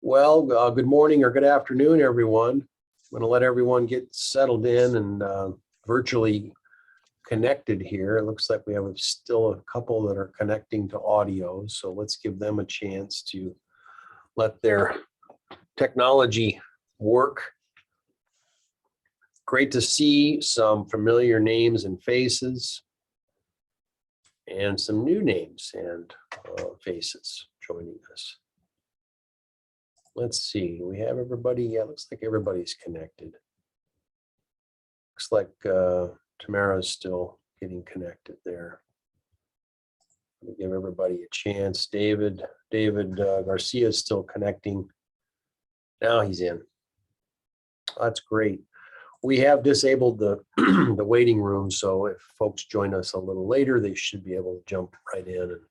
Good morning or good afternoon, everyone. I'm going to let everyone get settled in and virtually connected here. It looks like we have still a couple that are connecting to audio, so let's give them a chance to let their technology work. Great to see some familiar names and faces and some new names and faces joining us. Let's see, we have everybody. Yeah, looks like everybody's connected. Looks like Tamara's still getting connected there. Let me give everybody a chance. David Garcia is still connecting. Now he's in. That's great. We have disabled the the waiting room, so if folks join us a little later, they should be able to jump right in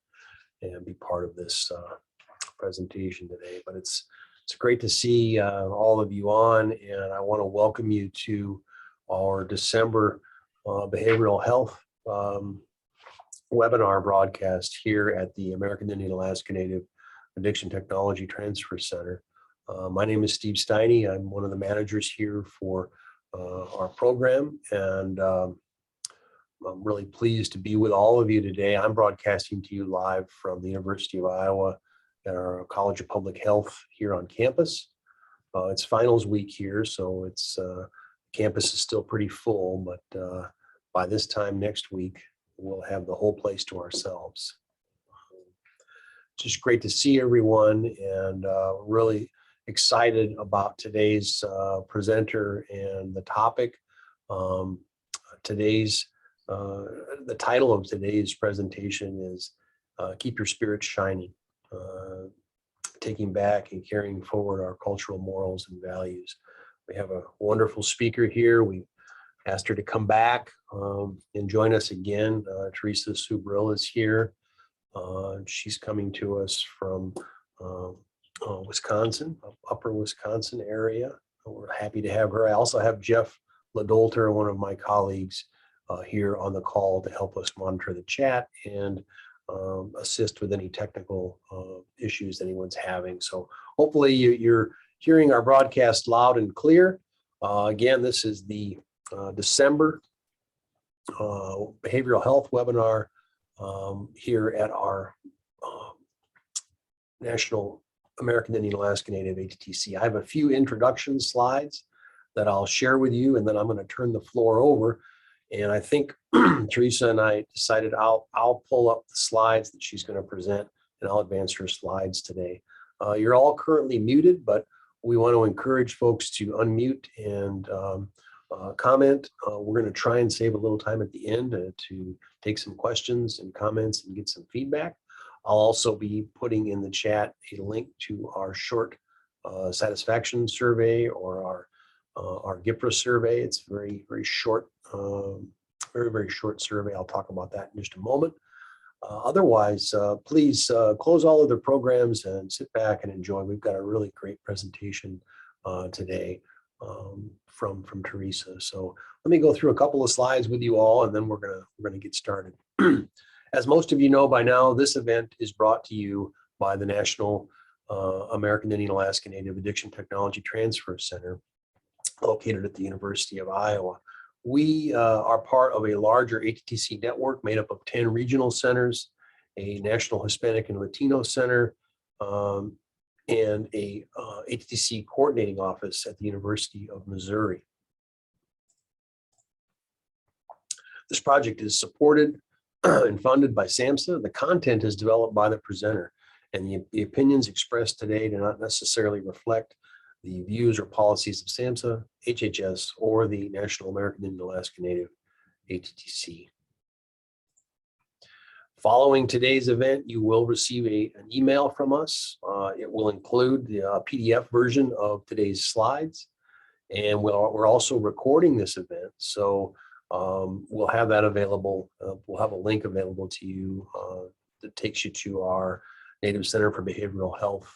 and be part of this presentation today. But it's great to see all of you on, and I want to welcome you to our December behavioral health webinar broadcast here at the American Indian Alaska Native Addiction Technology Transfer Center. My name is Steve Steiny. I'm one of the managers here for our program, and I'm really pleased to be with all of you today. I'm broadcasting to you live from the University of Iowa at our College of Public Health here on campus. It's finals week here, so it's campus is still pretty full, but by this time next week, we'll have the whole place to ourselves. Just great to see everyone, and really excited about today's presenter and the topic. The title of today's presentation is Keep Your Spirit Shining, taking back and carrying forward our cultural morals and values. We have a wonderful speaker here. We asked her to come back and join us again. Teresa Subril is here. She's coming to us from Wisconsin, upper Wisconsin area. We're happy to have her. I also have Jeff Ladolter, one of my colleagues, here on the call to help us monitor the chat and assist with any technical issues anyone's having. So hopefully you're hearing our broadcast loud and clear. Again, this is the December behavioral health webinar here at our National American Indian Alaska Native ATTC. I have a few introduction slides that I'll share with you, and then I'm going to turn the floor over. And I think Teresa and I decided I'll pull up the slides that she's going to present, and I'll advance her slides today. You're all currently muted, but we want to encourage folks to unmute and comment. We're going to try and save a little time at the end to take some questions and comments and get some feedback. I'll also be putting in the chat a link to our short satisfaction survey or our GIPRA survey. It's very short, very short survey. I'll talk about that in just a moment. Otherwise, please close all other programs and sit back and enjoy. We've got a really great presentation today from Teresa. So let me go through a couple of slides with you all, and then we're gonna get started. As most of you know by now, this event is brought to you by the National American Indian Alaska Native Addiction Technology Transfer Center, located at the University of Iowa. We are part of a larger ATTC network made up of 10 regional centers, a National Hispanic and Latino Center, and a ATTC coordinating office at the University of Missouri. This project is supported and funded by SAMHSA. The content is developed by the presenter, and the opinions expressed today do not necessarily reflect the views or policies of SAMHSA, HHS, or the National American Indian Alaska Native ATTC. Following today's event, you will receive an email from us. It will include the PDF version of today's slides, and we're also recording this event, so we'll have that available. We'll have a link available to you that takes you to our Native Center for Behavioral Health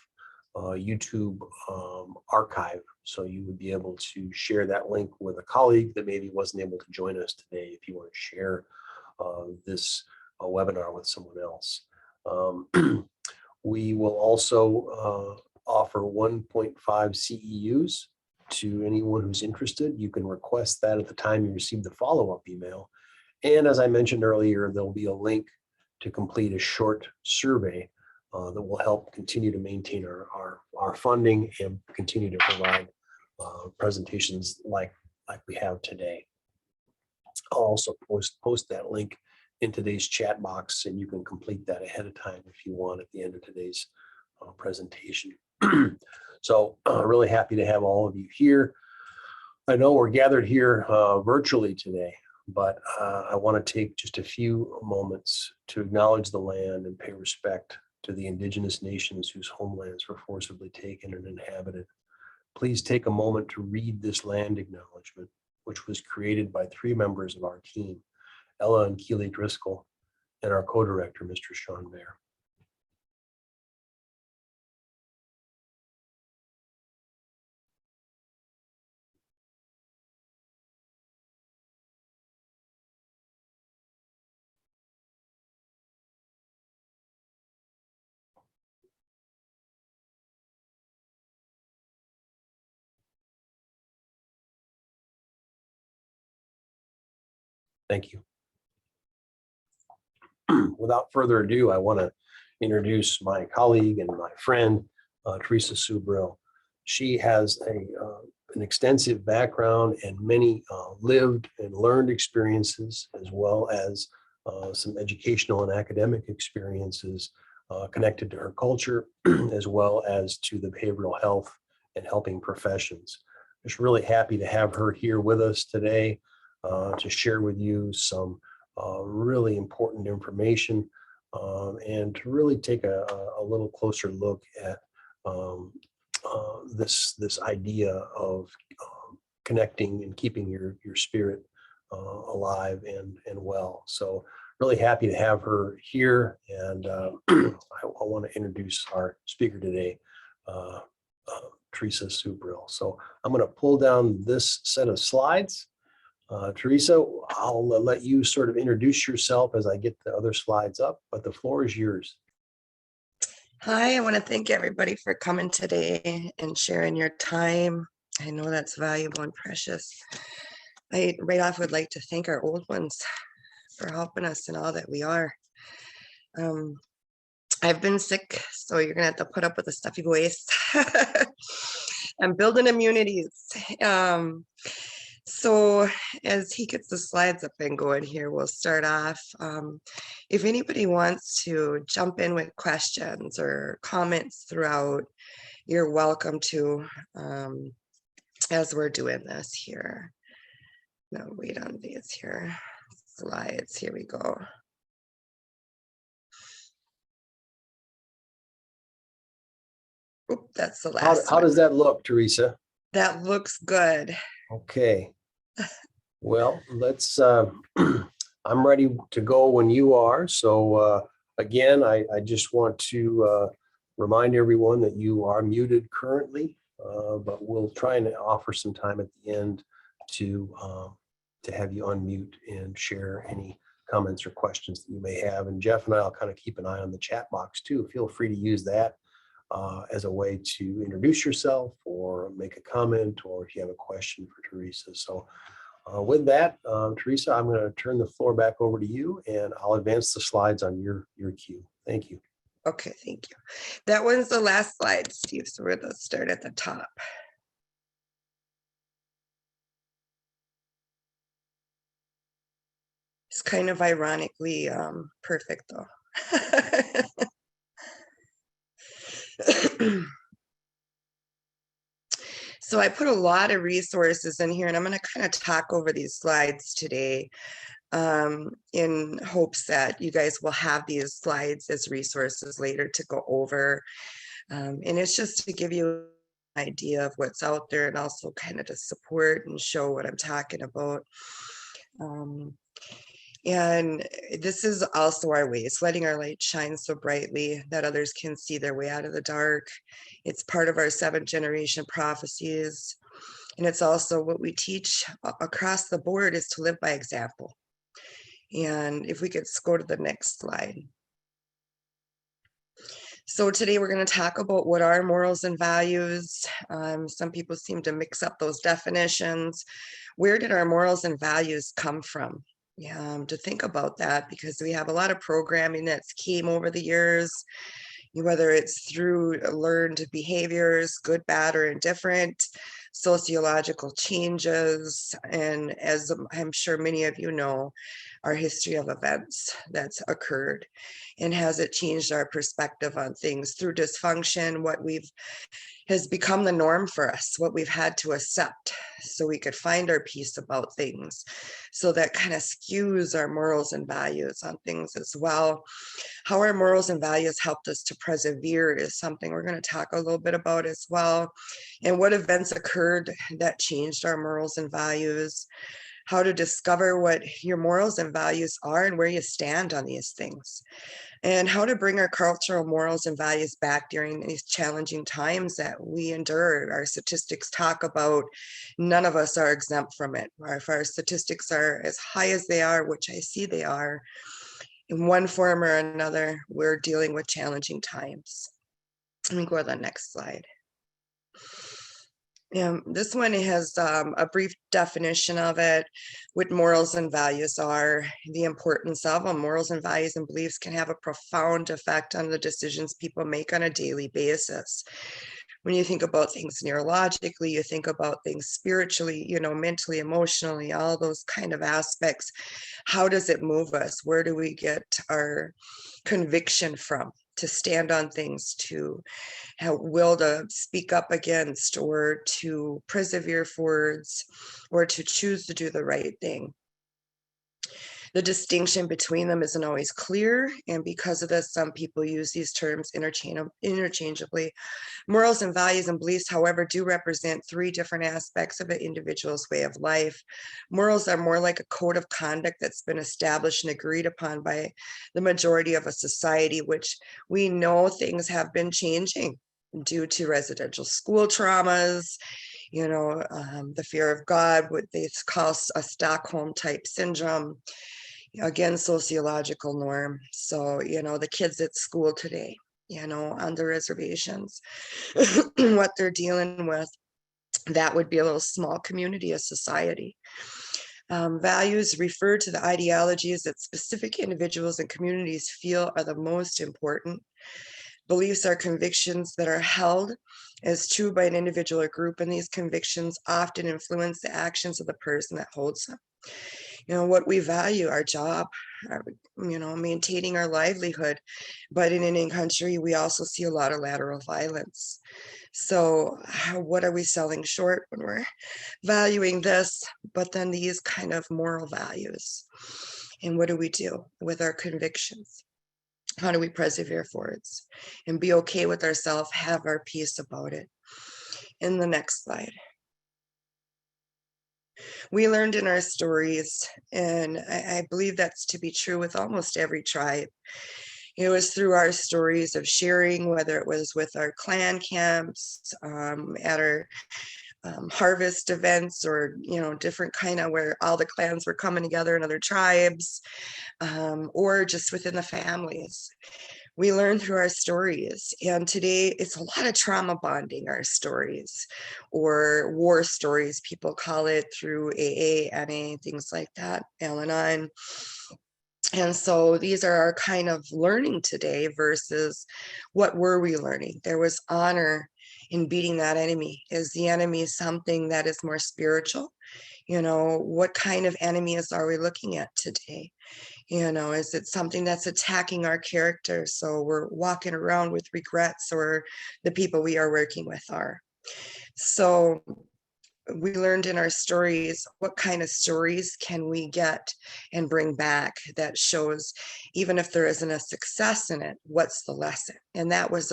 YouTube archive. So you would be able to share that link with a colleague that maybe wasn't able to join us today if you want to share this webinar with someone else. We will also offer 1.5 CEUs to anyone who's interested. You can request that at the time you receive the follow-up email. And as I mentioned earlier, there'll be a link to complete a short survey that will help continue to maintain our funding and continue to provide presentations like we have today. I'll also post that link in today's chat box, and you can complete that ahead of time if you want at the end of today's presentation. So really happy to have all of you here. I know we're gathered here virtually today, but I want to take just a few moments to acknowledge the land and pay respect to the indigenous nations whose homelands were forcibly taken and inhabited. Please take a moment to read this land acknowledgement, which was created by 3 members of our team, Ella and Keely Driscoll, and our co-director, Mr. Sean Bear. Thank you. Without further ado, I want to introduce my colleague and my friend, Teresa Subrill. She has an extensive background and many lived and learned experiences, as well as some educational and academic experiences connected to her culture, as well as to the behavioral health and helping professions. Just really happy to have her here with us today to share with you some really important information and to really take a little closer look at this idea of connecting and keeping your spirit alive and well. So really happy to have her here, and I want to introduce our speaker today, Teresa Subrill. So I'm going to pull down this set of slides. Teresa, I'll let you sort of introduce yourself as I get the other slides up, but the floor is yours. Hi, I want to thank everybody for coming today and sharing your time. I know that's valuable and precious. I right off would like to thank our old ones for helping us in all that we are. I've been sick, so you're gonna have to put up with a stuffy voice. I'm building immunities. So as he gets the slides up and going here, we'll start off. If anybody wants to jump in with questions or comments throughout, you're welcome to, as we're doing this here. No, wait on these here. Slides, here we go. Oop, that's the last How does that look, Teresa? That looks good. Okay. Well, let's, I'm ready to go when you are. So again, I just want to remind everyone that you are muted currently, but we'll try and offer some time at the end to have you unmute and share any comments or questions that you may have. And Jeff and I will kind of keep an eye on the chat box too. Feel free to use that as a way to introduce yourself or make a comment, or if you have a question for Teresa. So with that, Teresa, I'm going to turn the floor back over to you, and I'll advance the slides on your cue. Thank you. Okay, thank you. That one's the last slide, Steve, so we're going to start at the top. It's kind of ironically perfect, though. So I put a lot of resources in here, and I'm going to kind of talk over these slides today in hopes that you guys will have these slides as resources later to go over. And it's just to give you an idea of what's out there, and also kind of to support and show what I'm talking about. And this is also our way. It's letting our light shine so brightly that others can see their way out of the dark. It's part of our 7th generation prophecies. And it's also what we teach across the board, is to live by example. And if we could go to the next slide. So today we're going to talk about what are morals and values. Some people seem to mix up those definitions. Where did our morals and values come from? To think about that, because we have a lot of programming that's came over the years, whether it's through learned behaviors, good, bad, or indifferent, sociological changes, and as I'm sure many of you know, our history of events that's occurred, and has it changed our perspective on things through dysfunction, what we've has become the norm for us, what we've had to accept so we could find our peace about things. So that kind of skews our morals and values on things as well. How our morals and values helped us to persevere is something we're going to talk a little bit about as well. And what events occurred that changed our morals and values, how to discover what your morals and values are and where you stand on these things, and how to bring our cultural morals and values back during these challenging times that we endure. Our statistics talk about none of us are exempt from it. If our statistics are as high as they are, which I see they are, in one form or another, we're dealing with challenging times. Let me go to the next slide. This one has a brief definition of it, what morals and values are, the importance of them. Morals and values and beliefs can have a profound effect on the decisions people make on a daily basis. When you think about things neurologically, you think about things spiritually, mentally, emotionally, all those kind of aspects. How does it move us? Where do we get our conviction from to stand on things, to have will to speak up against, or to persevere forwards, or to choose to do the right thing? The distinction between them isn't always clear, and because of this, some people use these terms interchangeably. Morals and values and beliefs, however, do represent three different aspects of an individual's way of life. Morals are more like a code of conduct that's been established and agreed upon by the majority of a society, which we know things have been changing due to residential school traumas, the fear of God, what they call a Stockholm type syndrome, again, sociological norm. So, the kids at school today, on the reservations, what they're dealing with, that would be a little small community of society. Values refer to the ideologies that specific individuals and communities feel are the most important. Beliefs are convictions that are held as true by an individual or group, and these convictions often influence the actions of the person that holds them. What we value, our job, maintaining our livelihood. But in any country, we also see a lot of lateral violence. So what are we selling short when we're valuing this, but then these kind of moral values? And what do we do with our convictions? How do we persevere forwards and be okay with ourselves, have our peace about it? In the next slide. We learned in our stories, and I believe that's to be true with almost every tribe. It was through our stories of sharing, whether it was with our clan camps, at our harvest events, or different kind of where all the clans were coming together and other tribes, or just within the families. We learn through our stories, and today it's a lot of trauma bonding our stories, or war stories, people call it, through AA, NA, things like that, Al-Anon. And so these are our kind of learning today versus what were we learning? There was honor in beating that enemy. Is the enemy something that is more spiritual? What kind of enemies are we looking at today? Is it something that's attacking our character? So we're walking around with regrets, or the people we are working with are. So we learned in our stories, what kind of stories can we get and bring back that shows, even if there isn't a success in it, what's the lesson? And that was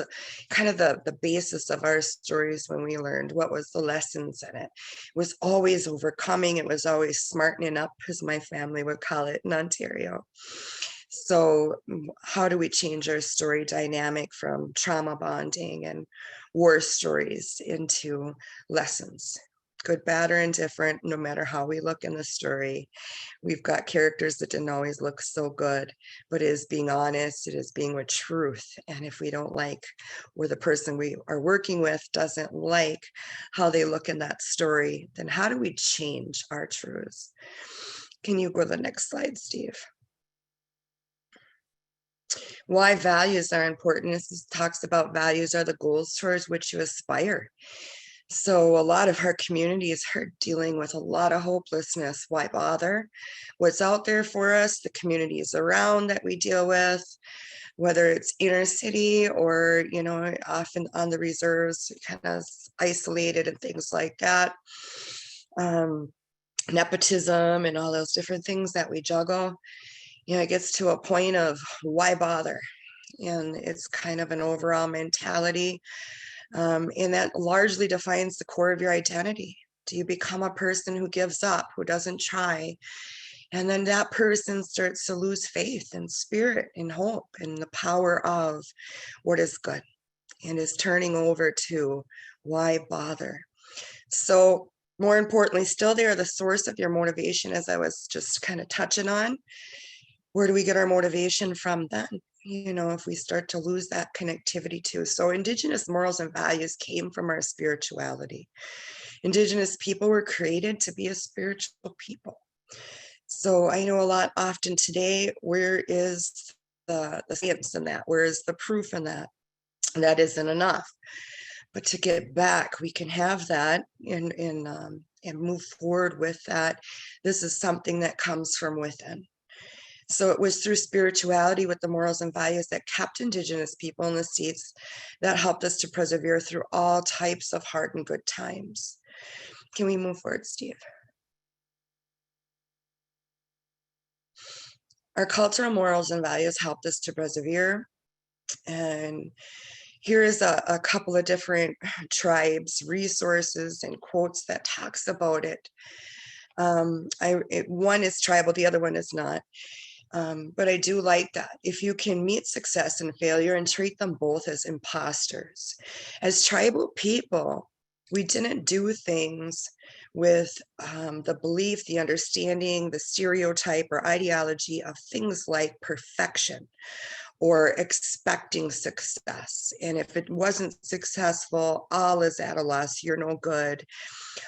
kind of the basis of our stories when we learned what was the lessons in it. It was always overcoming. It was always smartening up, as my family would call it in Ontario. So how do we change our story dynamic from trauma bonding and war stories into lessons? good, bad, or indifferent, no matter how we look in the story. We've got characters that didn't always look so good, but it is being honest, it is being with truth. And if we don't like, or the person we are working with doesn't like how they look in that story, then how do we change our truths? Can you go to the next slide, Steve? Why values are important. This talks about values are the goals towards which you aspire. So a lot of our communities are dealing with a lot of hopelessness. Why bother? What's out there for us, the communities around that we deal with, whether it's inner city or, often on the reserves, kind of isolated and things like that. Nepotism and all those different things that we juggle. It gets to a point of why bother? And it's kind of an overall mentality. And that largely defines the core of your identity. Do you become a person who gives up, who doesn't try? And then that person starts to lose faith and spirit and hope and the power of what is good, and is turning over to why bother? So more importantly, still they are the source of your motivation, as I was just kind of touching on. Where do we get our motivation from then? If we start to lose that connectivity too. So Indigenous morals and values came from our spirituality. Indigenous people were created to be a spiritual people. So I know a lot often today, where is the science in that? Where is the proof in that? That isn't enough. But to get back, we can have that and move forward with that. This is something that comes from within. So it was through spirituality with the morals and values that kept Indigenous people in the seats, that helped us to persevere through all types of hard and good times. Can we move forward, Steve? Our cultural morals and values helped us to persevere. And here is a couple of different tribes, resources, and quotes that talks about it. One is tribal, the other one is not. But I do like that. If you can meet success and failure and treat them both as imposters. As tribal people, we didn't do things with the belief, the understanding, the stereotype or ideology of things like perfection or expecting success. And if it wasn't successful, all is at a loss, you're no good.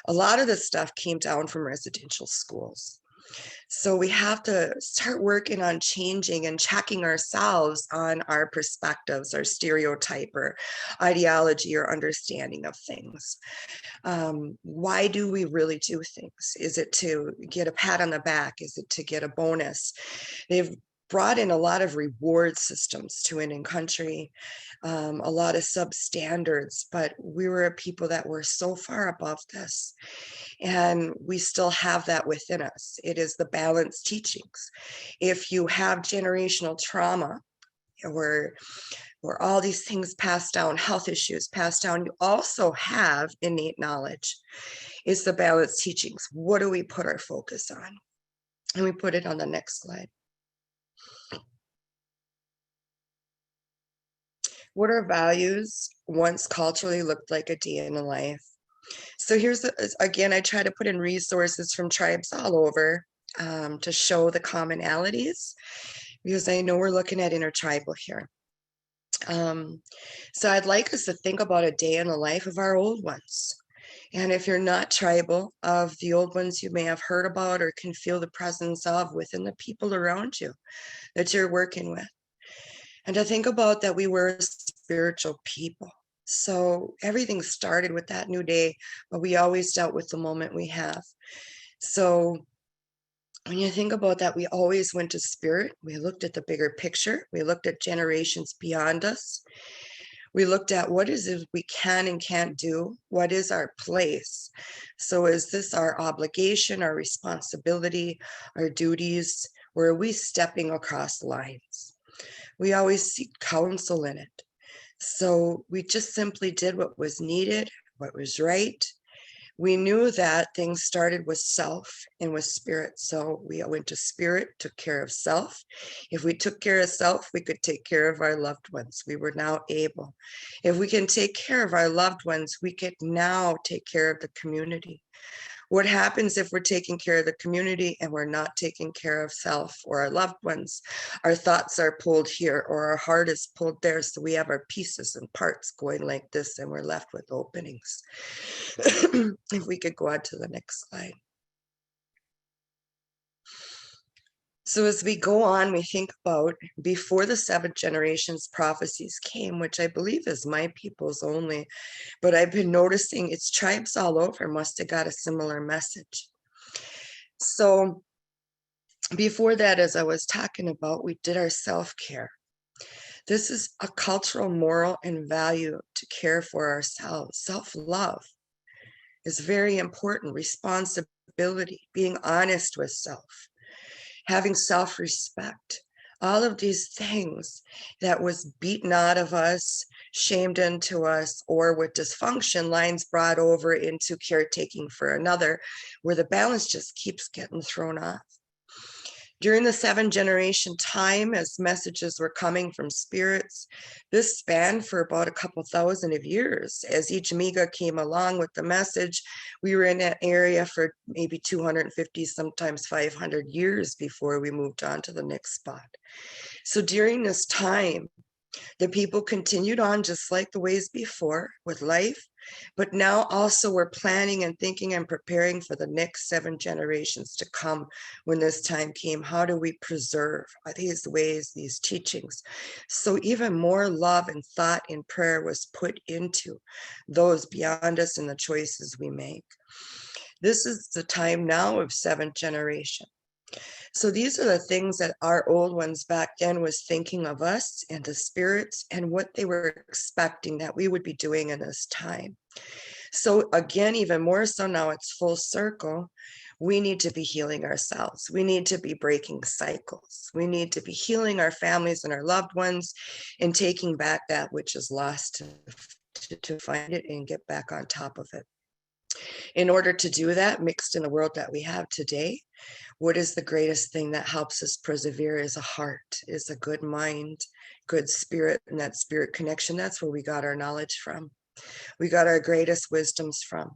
A lot of this stuff came down from residential schools. So we have to start working on changing and checking ourselves on our perspectives, our stereotype or ideology or understanding of things. Why do we really do things? Is it to get a pat on the back? Is it to get a bonus? They've brought in a lot of reward systems to Indian country, a lot of substandards, but we were a people that were so far above this. And we still have that within us. It is the balanced teachings. If you have generational trauma or all these things passed down, health issues passed down, you also have innate knowledge. It's the balanced teachings. What do we put our focus on? And we put it on the next slide. What are values once culturally looked like a day in a life? So here's, again, I try to put in resources from tribes all over to show the commonalities, because I know we're looking at intertribal here. So I'd like us to think about a day in the life of our old ones. And if you're not tribal, of the old ones you may have heard about or can feel the presence of within the people around you that you're working with. And to think about that we were spiritual people. So everything started with that new day, but we always dealt with the moment we have. So when you think about that, we always went to spirit. We looked at the bigger picture. We looked at generations beyond us. We looked at what is it we can and can't do? What is our place? So is this our obligation, our responsibility, our duties? Or are we stepping across lines? We always seek counsel in it. So we just simply did what was needed, what was right. We knew that things started with self and with spirit. So we went to spirit, took care of self. If we took care of self, we could take care of our loved ones. We were now able. If we can take care of our loved ones, we could now take care of the community. What happens if we're taking care of the community and we're not taking care of self or our loved ones? Our thoughts are pulled here or our heart is pulled there. So we have our pieces and parts going like this and we're left with openings. If we could go on to the next slide. So as we go on, we think about before the 7th generations prophecies came, which I believe is my people's only, but I've been noticing it's tribes all over must have got a similar message. So before that, as I was talking about, we did our self-care. This is a cultural, moral, and value to care for ourselves. Self-love is very important. Responsibility, being honest with self, having self-respect, all of these things that was beaten out of us, shamed into us, or with dysfunction lines brought over into caretaking for another, where the balance just keeps getting thrown off. During the 7th generation time, as messages were coming from spirits, this spanned for about a couple thousand of years. As each Miga came along with the message, we were in that area for maybe 250, sometimes 500 years before we moved on to the next spot. So during this time, the people continued on just like the ways before with life, but now also we're planning and thinking and preparing for the next 7 generations to come when this time came. How do we preserve these ways, these teachings? So even more love and thought and prayer was put into those beyond us and the choices we make. This is the time now of 7th generation. So these are the things that our old ones back then was thinking of us and the spirits and what they were expecting that we would be doing in this time. So again, even more so now it's full circle. We need to be healing ourselves. We need to be breaking cycles. We need to be healing our families and our loved ones and taking back that which is lost to find it and get back on top of it. In order to do that, mixed in the world that we have today, what is the greatest thing that helps us persevere is a heart, is a good mind, good spirit, and that spirit connection. That's where we got our knowledge from. We got our greatest wisdoms from.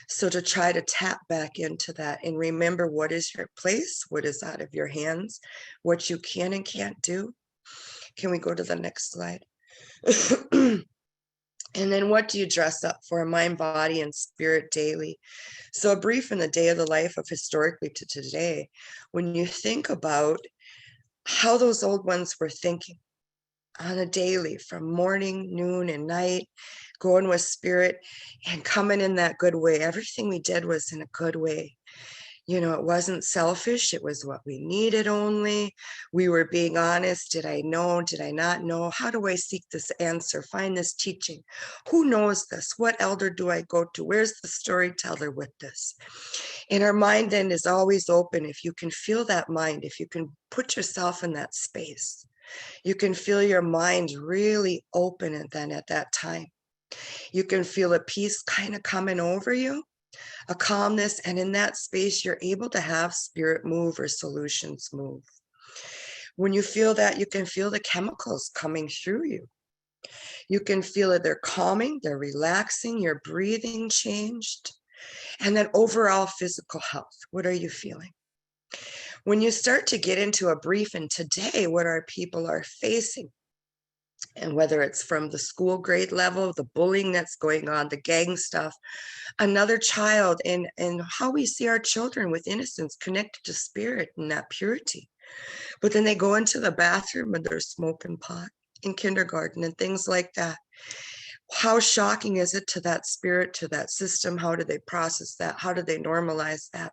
So to try to tap back into that and remember what is your place, what is out of your hands, what you can and can't do. Can we go to the next slide? And then what do you dress up for? Mind, body, and spirit daily. So a brief in the day of the life of historically to today, when you think about how those old ones were thinking on a daily from morning, noon, and night, going with spirit and coming in that good way. Everything we did was in a good way. You know, it wasn't selfish. It was what we needed only. We were being honest. Did I know? Did I not know? How do I seek this answer? Find this teaching? Who knows this? What elder do I go to? Where's the storyteller with this? And our mind then is always open. If you can feel that mind, if you can put yourself in that space, you can feel your mind really open and then at that time. You can feel a peace kind of coming over you, a calmness, and in that space, you're able to have spirit move or solutions move. When you feel that, you can feel the chemicals coming through you. You can feel it, they're calming, they're relaxing, your breathing changed, and then overall physical health. What are you feeling? When you start to get into a brief in today, what our people are facing, and whether it's from the school grade level, the bullying that's going on, the gang stuff, another child, and how we see our children with innocence connected to spirit and that purity. But then they go into the bathroom and they're smoking pot in kindergarten and things like that. How shocking is it to that spirit, to that system? How do they process that? How do they normalize that?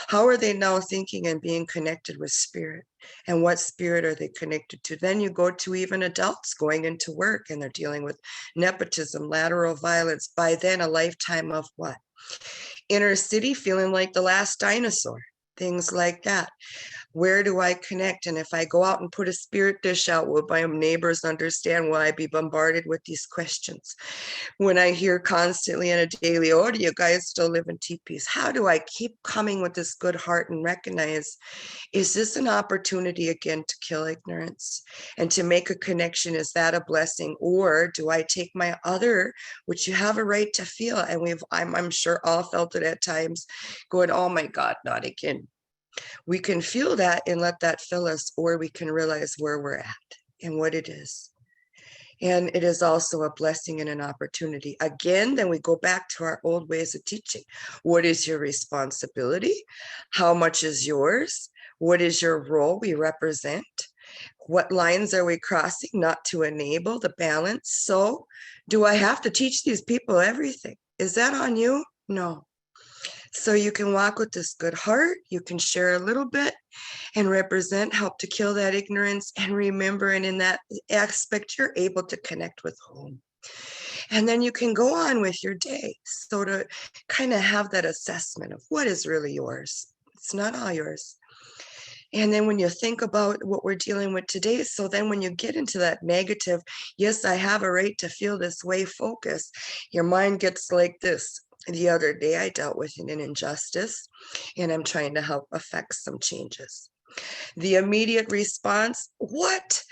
How are they now thinking and being connected with spirit? And what spirit are they connected to? Then you go to even adults going into work and they're dealing with nepotism, lateral violence. By then, a lifetime of what? Inner city feeling like the last dinosaur, things like that. Where do I connect? And if I go out and put a spirit dish out, will my neighbors understand? Will I be bombarded with these questions? When I hear constantly on a daily, oh, do you guys still live in teepees? How do I keep coming with this good heart and recognize, is this an opportunity again to kill ignorance and to make a connection? Is that a blessing? Or do I take my other, which you have a right to feel, and I'm sure all felt it at times, going, oh my God, not again. We can feel that and let that fill us, or we can realize where we're at and what it is. And it is also a blessing and an opportunity. Again, then we go back to our old ways of teaching. What is your responsibility? How much is yours? What is your role we represent? What lines are we crossing not to enable the balance? So do I have to teach these people everything? Is that on you? No. So you can walk with this good heart. You can share a little bit and represent, help to kill that ignorance, and remember, and in that aspect, you're able to connect with home. And then you can go on with your day. So to kind of have that assessment of what is really yours. It's not all yours. And then when you think about what we're dealing with today, so then when you get into that negative, yes, I have a right to feel this way, focus, your mind gets like this. The other day I dealt with an injustice, and I'm trying to help affect some changes. The immediate response, what?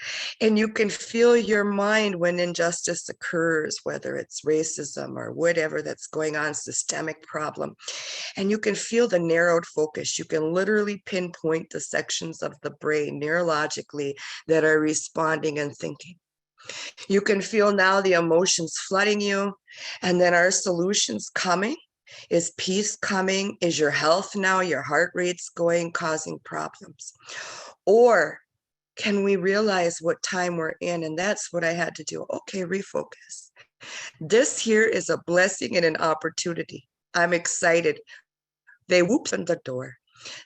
And you can feel your mind when injustice occurs, whether it's racism or whatever that's going on, systemic problem. And you can feel the narrowed focus. You can literally pinpoint the sections of the brain neurologically that are responding and thinking. You can feel now the emotions flooding you, and then our solutions coming. Is peace coming? Is your health now, your heart rate's going, causing problems? Or can we realize what time we're in? And that's what I had to do. Okay, refocus. This here is a blessing and an opportunity. I'm excited. They opened the door.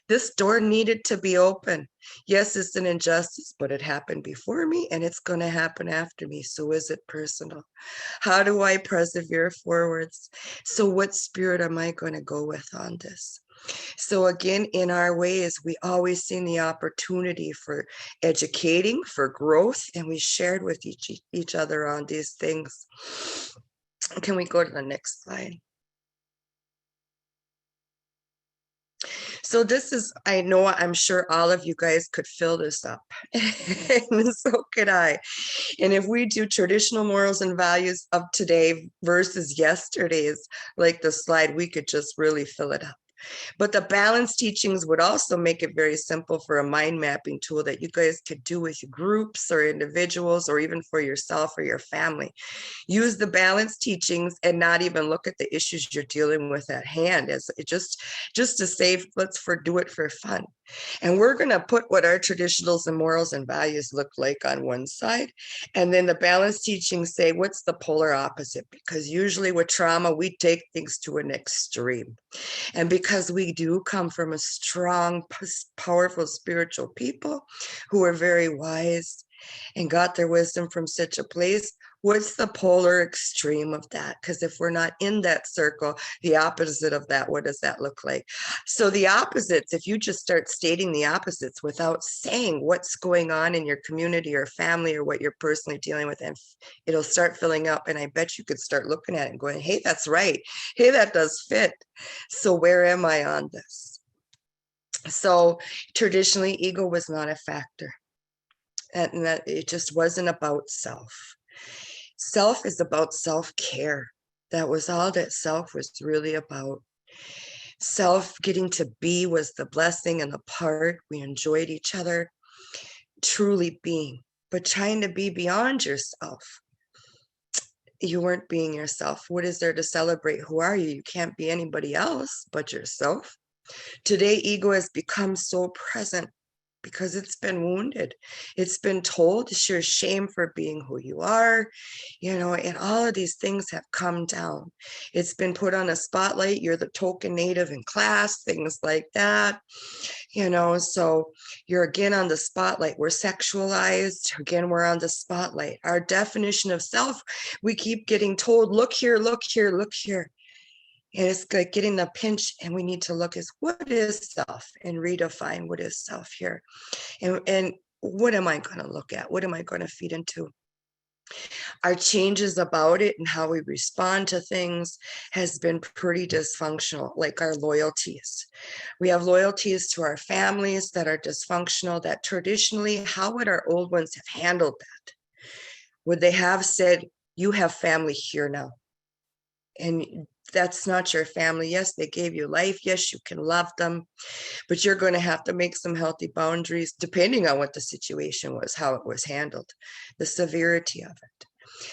This door needed to be open. Yes, it's an injustice, but it happened before me and it's going to happen after me. So is it personal? How do I persevere forwards? So what spirit am I going to go with on this? So again, in our ways, we always seen the opportunity for educating, for growth, and we shared with each other on these things. Can we go to the next slide? So this is, I know, I'm sure all of you guys could fill this up, and so could I. And if we do traditional morals and values of today versus yesterday's, like the slide, we could just really fill it up. But the balance teachings would also make it very simple for a mind mapping tool that you guys could do with groups or individuals, or even for yourself or your family. Use the balance teachings and not even look at the issues you're dealing with at hand, as it just to save, do it for fun. And we're going to put what our traditionals and morals and values look like on one side. And then the balance teachings say, what's the polar opposite? Because usually with trauma, we take things to an extreme. And because we do come from a strong, powerful spiritual people who are very wise and got their wisdom from such a place, what's the polar extreme of that? Because if we're not in that circle, the opposite of that, what does that look like? So the opposites, if you just start stating the opposites without saying what's going on in your community or family or what you're personally dealing with, and it'll start filling up. And I bet you could start looking at it and going, hey, that's right. Hey, that does fit. So where am I on this? So traditionally, ego was not a factor. And that it just wasn't about self. Self is about self-care. That was all that self was really about. Self getting to be was the blessing and the part. We enjoyed each other, truly being, but trying to be beyond yourself. You weren't being yourself. What is there to celebrate? Who are you? You can't be anybody else but yourself. Today, ego has become so present because it's been wounded. It's been told you're shame for being who you are, and all of these things have come down. It's been put on a spotlight. You're the token native in class, things like that, so you're again on the spotlight. We're sexualized. Again, we're on the spotlight. Our definition of self, we keep getting told, look here, look here, look here. And it's like getting the pinch, and we need to look as what is self and redefine what is self here. And what am I going to look at? What am I going to feed into? Our changes about it and how we respond to things has been pretty dysfunctional, like our loyalties. We have loyalties to our families that are dysfunctional, that traditionally, how would our old ones have handled that? Would they have said, you have family here now? And that's not your family. Yes, they gave you life. Yes, you can love them, but you're going to have to make some healthy boundaries depending on what the situation was, how it was handled, the severity of it.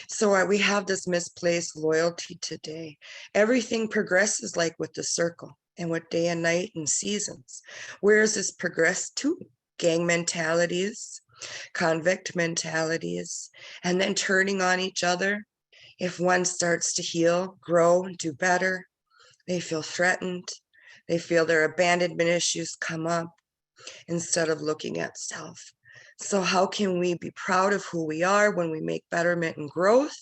So we have this misplaced loyalty today. Everything progresses like with the circle and with day and night and seasons. Where has this progressed to? Gang mentalities, convict mentalities, and then turning on each other. If one starts to heal, grow, do better, they feel threatened. They feel their abandonment issues come up instead of looking at self. So how can we be proud of who we are when we make betterment and growth,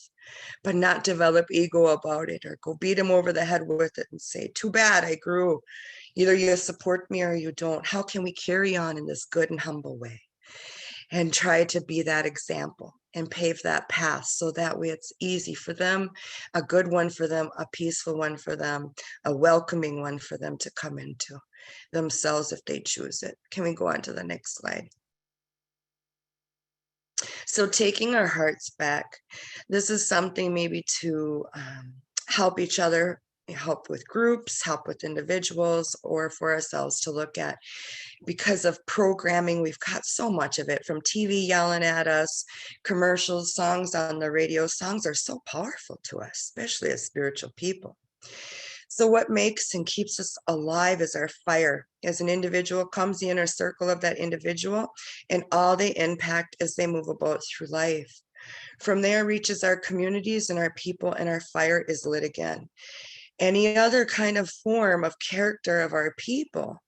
but not develop ego about it or go beat them over the head with it and say, too bad, I grew. Either you support me or you don't. How can we carry on in this good and humble way and try to be that example and pave that path so that way it's easy for them, a good one for them, a peaceful one for them, a welcoming one for them to come into themselves if they choose it. Can we go on to the next slide? So taking our hearts back, this is something maybe to help each other, help with groups, help with individuals, or for ourselves to look at. Because of programming, we've got so much of it from TV yelling at us, commercials, songs on the radio. Songs are so powerful to us, especially as spiritual people. So what makes and keeps us alive is our fire. As an individual comes the inner circle of that individual, and all they impact as they move about through life. From there reaches our communities and our people, and our fire is lit again. Any other kind of form of character of our people,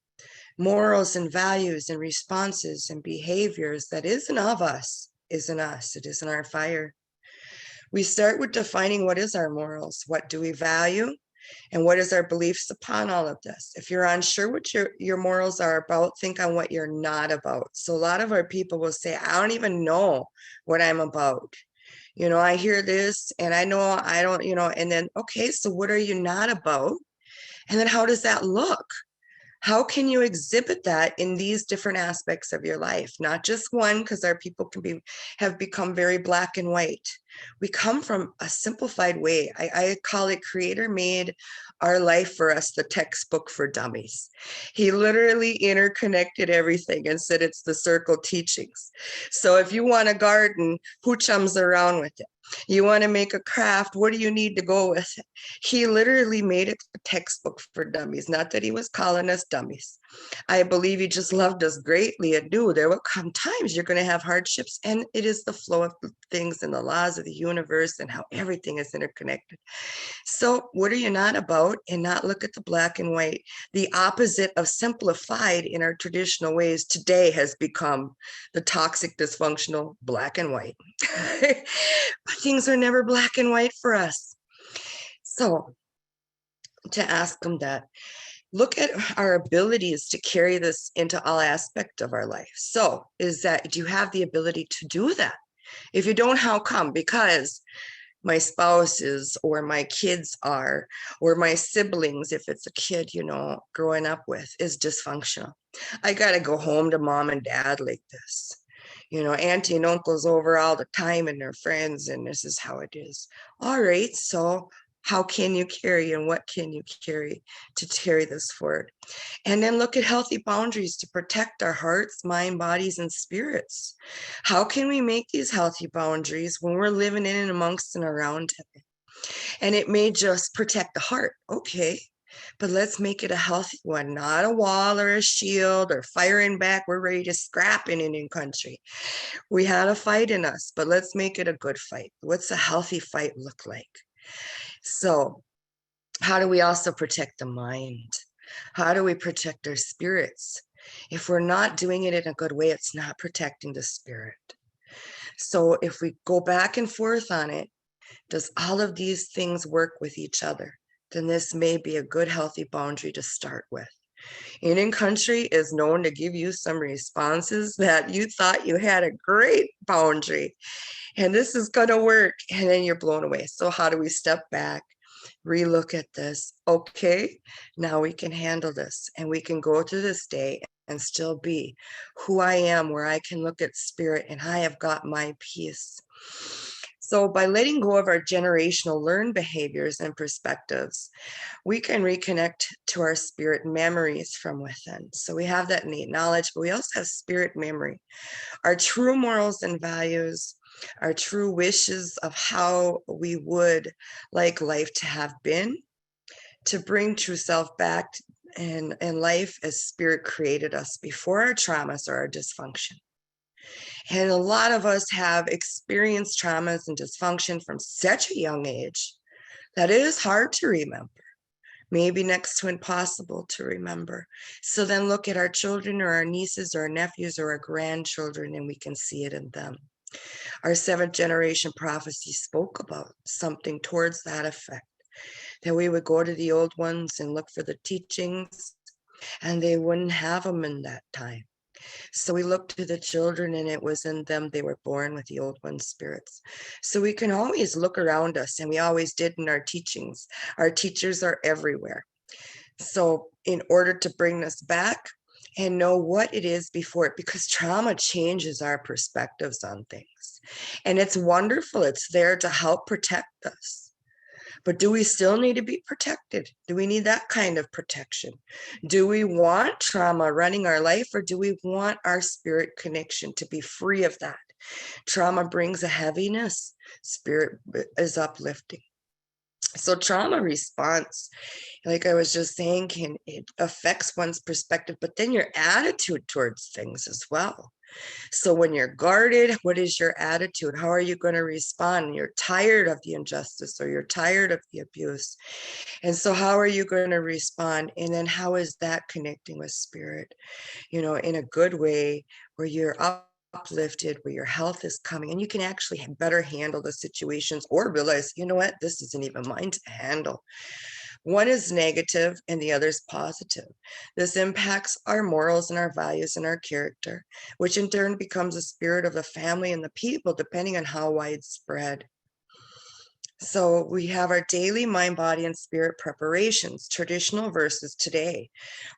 morals and values and responses and behaviors that isn't of us, isn't us, it isn't our fire. We start with defining what is our morals, what do we value, and what is our beliefs upon all of this. If you're unsure what your morals are about, think on what you're not about. So a lot of our people will say, I don't even know what I'm about. You know, I hear this and I know I don't, you know, and then, okay, so what are you not about? And then how does that look? How can you exhibit that in these different aspects of your life? Not just one, because our people have become very black and white. We come from a simplified way. I call it Creator made our life for us the textbook for dummies. He literally interconnected everything and said it's the circle teachings. So if you want a garden, who chums around with it? You want to make a craft, what do you need to go with it? He literally made it a textbook for dummies. Not that he was calling us dummies. I believe he just loved us greatly and knew there will come times you're going to have hardships, and it is the flow of things and the laws of the universe and how everything is interconnected. So what are you not about? And not look at the black and white. The opposite of simplified in our traditional ways today has become the toxic, dysfunctional black and white. But things are never black and white for us. So to ask them that, look at our abilities to carry this into all aspects of our life. So is that, do you have the ability to do that? If you don't, how come? Because my spouse is, or my kids are, or my siblings, if it's a kid, you know, growing up with, is dysfunctional. I got to go home to mom and dad like this. You know, auntie and uncle's over all the time and they're friends, and this is how it is. All right, so how can you carry and what can you carry to carry this forward? And then look at healthy boundaries to protect our hearts, mind, bodies, and spirits. How can we make these healthy boundaries when we're living in and amongst and around it? And it may just protect the heart. Okay, but let's make it a healthy one, not a wall or a shield or firing back. We're ready to scrap in Indian country. We had a fight in us, but let's make it a good fight. What's a healthy fight look like? So how do we also protect the mind? How do we protect our spirits? If we're not doing it in a good way, it's not protecting the spirit. So if we go back and forth on it, does all of these things work with each other? then this may be a good, healthy boundary to start with. Indian country is known to give you some responses that you thought you had a great boundary and this is going to work. And then you're blown away. So how do we step back, relook at this? Okay, now we can handle this and we can go through this day and still be who I am, where I can look at spirit and I have got my peace. So by letting go of our generational learned behaviors and perspectives, we can reconnect to our spirit memories from within. So we have that innate knowledge, but we also have spirit memory, our true morals and values, our true wishes of how we would like life to have been, to bring true self back in life as spirit created us before our traumas or our dysfunction. And a lot of us have experienced traumas and dysfunction from such a young age that it is hard to remember, maybe next to impossible to remember. So then look at our children or our nieces or our nephews or our grandchildren, and we can see it in them. Our 7th generation prophecy spoke about something towards that effect, that we would go to the old ones and look for the teachings, and they wouldn't have them in that time. So we looked to the children and it was in them. They were born with the old one's spirits. So we can always look around us, and we always did in our teachings. Our teachers are everywhere. So in order to bring us back and know what it is before it, because trauma changes our perspectives on things. And it's wonderful. It's there to help protect us. But do we still need to be protected? Do we need that kind of protection? Do we want trauma running our life, or do we want our spirit connection to be free of that? Trauma brings a heaviness. Spirit is uplifting. So trauma response, like I was just saying, it affects one's perspective, but then your attitude towards things as well. So when you're guarded, what is your attitude? How are you going to respond? You're tired of the injustice or you're tired of the abuse. And so how are you going to respond? And then how is that connecting with spirit, in a good way, where you're uplifted, where your health is coming and you can actually better handle the situations, or realize, you know what, this isn't even mine to handle. One is negative and the other is positive. This impacts our morals and our values and our character, which in turn becomes the spirit of the family and the people, depending on how widespread. So we have our daily mind, body, and spirit preparations, traditional verses today.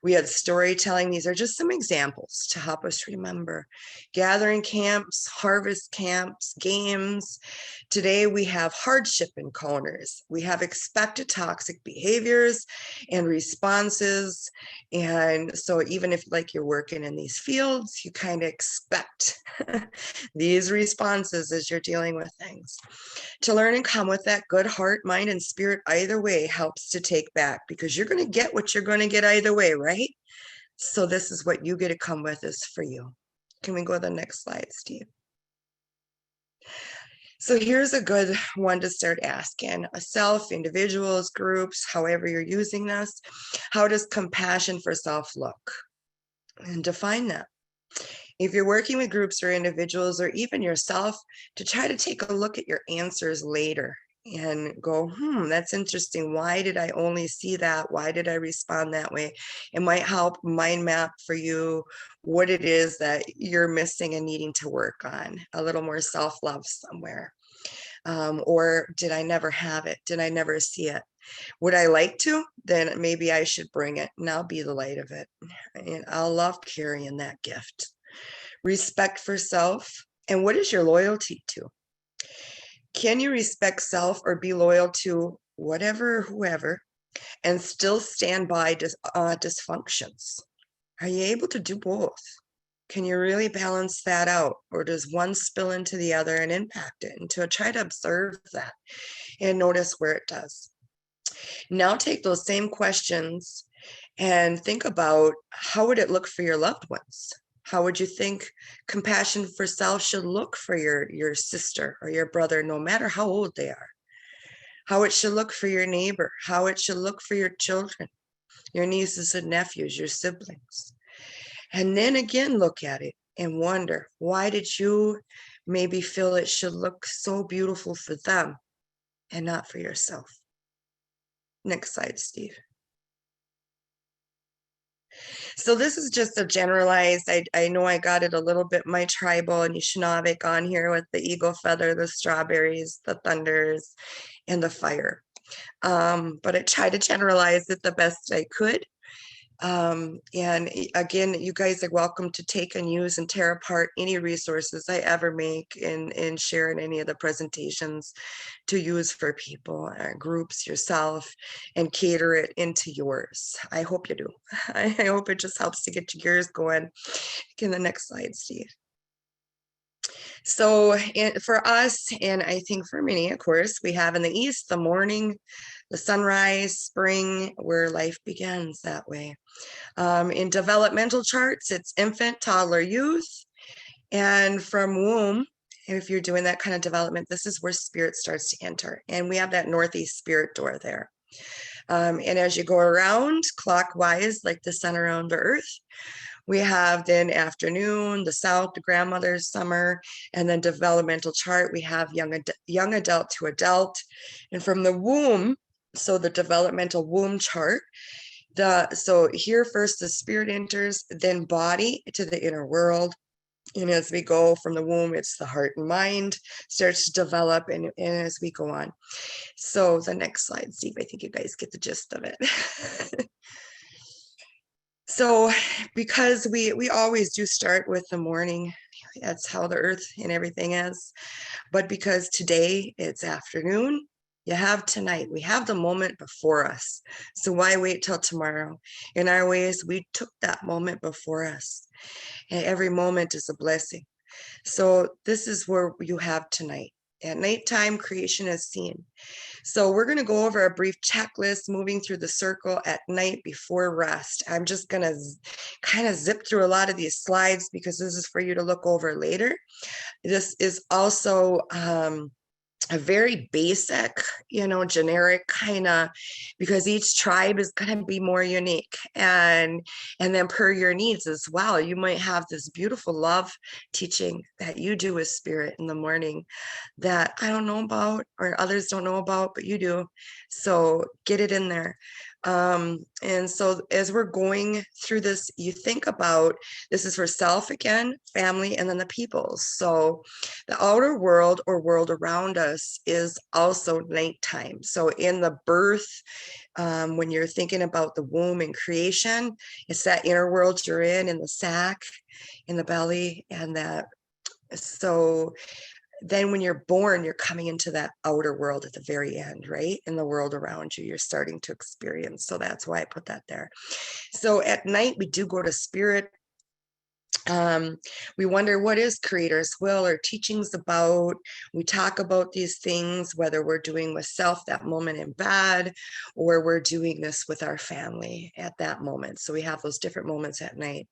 We had storytelling. These are just some examples to help us remember. Gathering camps, harvest camps, games. Today we have hardship encounters. We have expected toxic behaviors and responses. And so even if like you're working in these fields, you kind of expect these responses as you're dealing with things. To learn and come with that good heart, mind, and spirit either way helps to take back, because you're going to get what you're going to get either way, right? So this is what you get to come with is for you. Can we go to the next slide, Steve? So here's a good one to start asking a self, individuals, groups, however you're using this. How does compassion for self look? And define that. If you're working with groups or individuals or even yourself, to try to take a look at your answers later and go, that's interesting. Why did I only see that? Why did I respond that way? It might help mind map for you what it is that you're missing and needing to work on, a little more self-love somewhere. Or did I never have it? Did I never see it? Would I like to? Then maybe I should bring it and I'll be the light of it. And I'll love carrying that gift. Respect for self. And what is your loyalty to? Can you respect self or be loyal to whatever, whoever, and still stand by dysfunctions? Are you able to do both? Can you really balance that out? Or does one spill into the other and impact it? And to try to observe that and notice where it does. Now take those same questions and think about, how would it look for your loved ones? How would you think compassion for self should look for your sister or your brother, no matter how old they are? How it should look for your neighbor, how it should look for your children, your nieces and nephews, your siblings. And then again, look at it and wonder, why did you maybe feel it should look so beautiful for them and not for yourself? Next slide, Steve. So this is just a generalized, I know I got it a little bit, my tribal and Anishinaabic on here with the eagle feather, the strawberries, the thunders, and the fire. But I tried to generalize it the best I could. And again, you guys are welcome to take and use and tear apart any resources I ever make and share in any of the presentations to use for people, groups, yourself, and cater it into yours. I hope you do. I hope it just helps to get your gears going. In the next slide, Steve. So for us, and I think for many, of course, we have in the East, the morning, the sunrise, spring, where life begins that way. In developmental charts, it's infant, toddler, youth. And from womb, if you're doing that kind of development, this is where spirit starts to enter. And we have that northeast spirit door there. And as you go around clockwise, like the sun around the earth, we have then afternoon, the south, the grandmother's summer, and then developmental chart, we have young adult to adult. And from the womb, so the developmental womb chart, so here first the spirit enters, then body to the inner world. And as we go from the womb, it's the heart and mind starts to develop, and as we go on. So the next slide, Steve, I think you guys get the gist of it. So because we always do start with the morning, that's how the earth and everything is. But because today it's afternoon, you have tonight, we have the moment before us. So why wait till tomorrow? In our ways, we took that moment before us. And every moment is a blessing. So this is where you have tonight. At nighttime, creation is seen. So we're going to go over a brief checklist moving through the circle at night before rest. I'm just going to kind of zip through a lot of these slides because this is for you to look over later. This is also a very basic, generic kind of, because each tribe is going to be more unique and then per your needs as well. You might have this beautiful love teaching that you do with spirit in the morning that I don't know about or others don't know about, but you do. So get it in there. And so as we're going through this, you think about, this is for self again, family, and then the people. So the outer world or world around us is also nighttime. So in the birth, when you're thinking about the womb and creation, it's that inner world you're in the sac, in the belly, and that. So then when you're born, you're coming into that outer world at the very end, right? In the world around you, you're starting to experience. So that's why I put that there. So at night, we do go to spirit. We wonder what is creator's will or teachings about. We talk about these things, whether we're doing with self that moment in bed, or we're doing this with our family at that moment. So we have those different moments at night.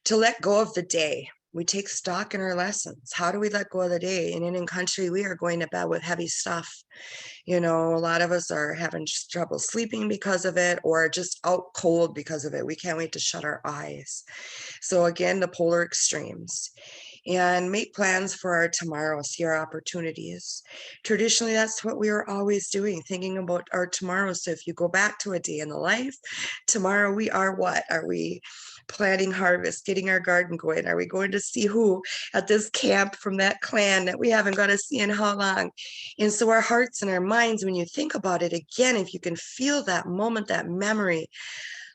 To let go of the day, we take stock in our lessons. How do we let go of the day? In Indian country, we are going to bed with heavy stuff. A lot of us are having trouble sleeping because of it, or just out cold because of it. We can't wait to shut our eyes. So again, the polar extremes. And make plans for our tomorrow, see our opportunities. Traditionally, that's what we are always doing, thinking about our tomorrow. So if you go back to a day in the life, tomorrow we are what? Are we planting harvest, getting our garden going? Are we going to see who at this camp from that clan that we haven't got to see in how long? And so our hearts and our minds, when you think about it again, if you can feel that moment, that memory,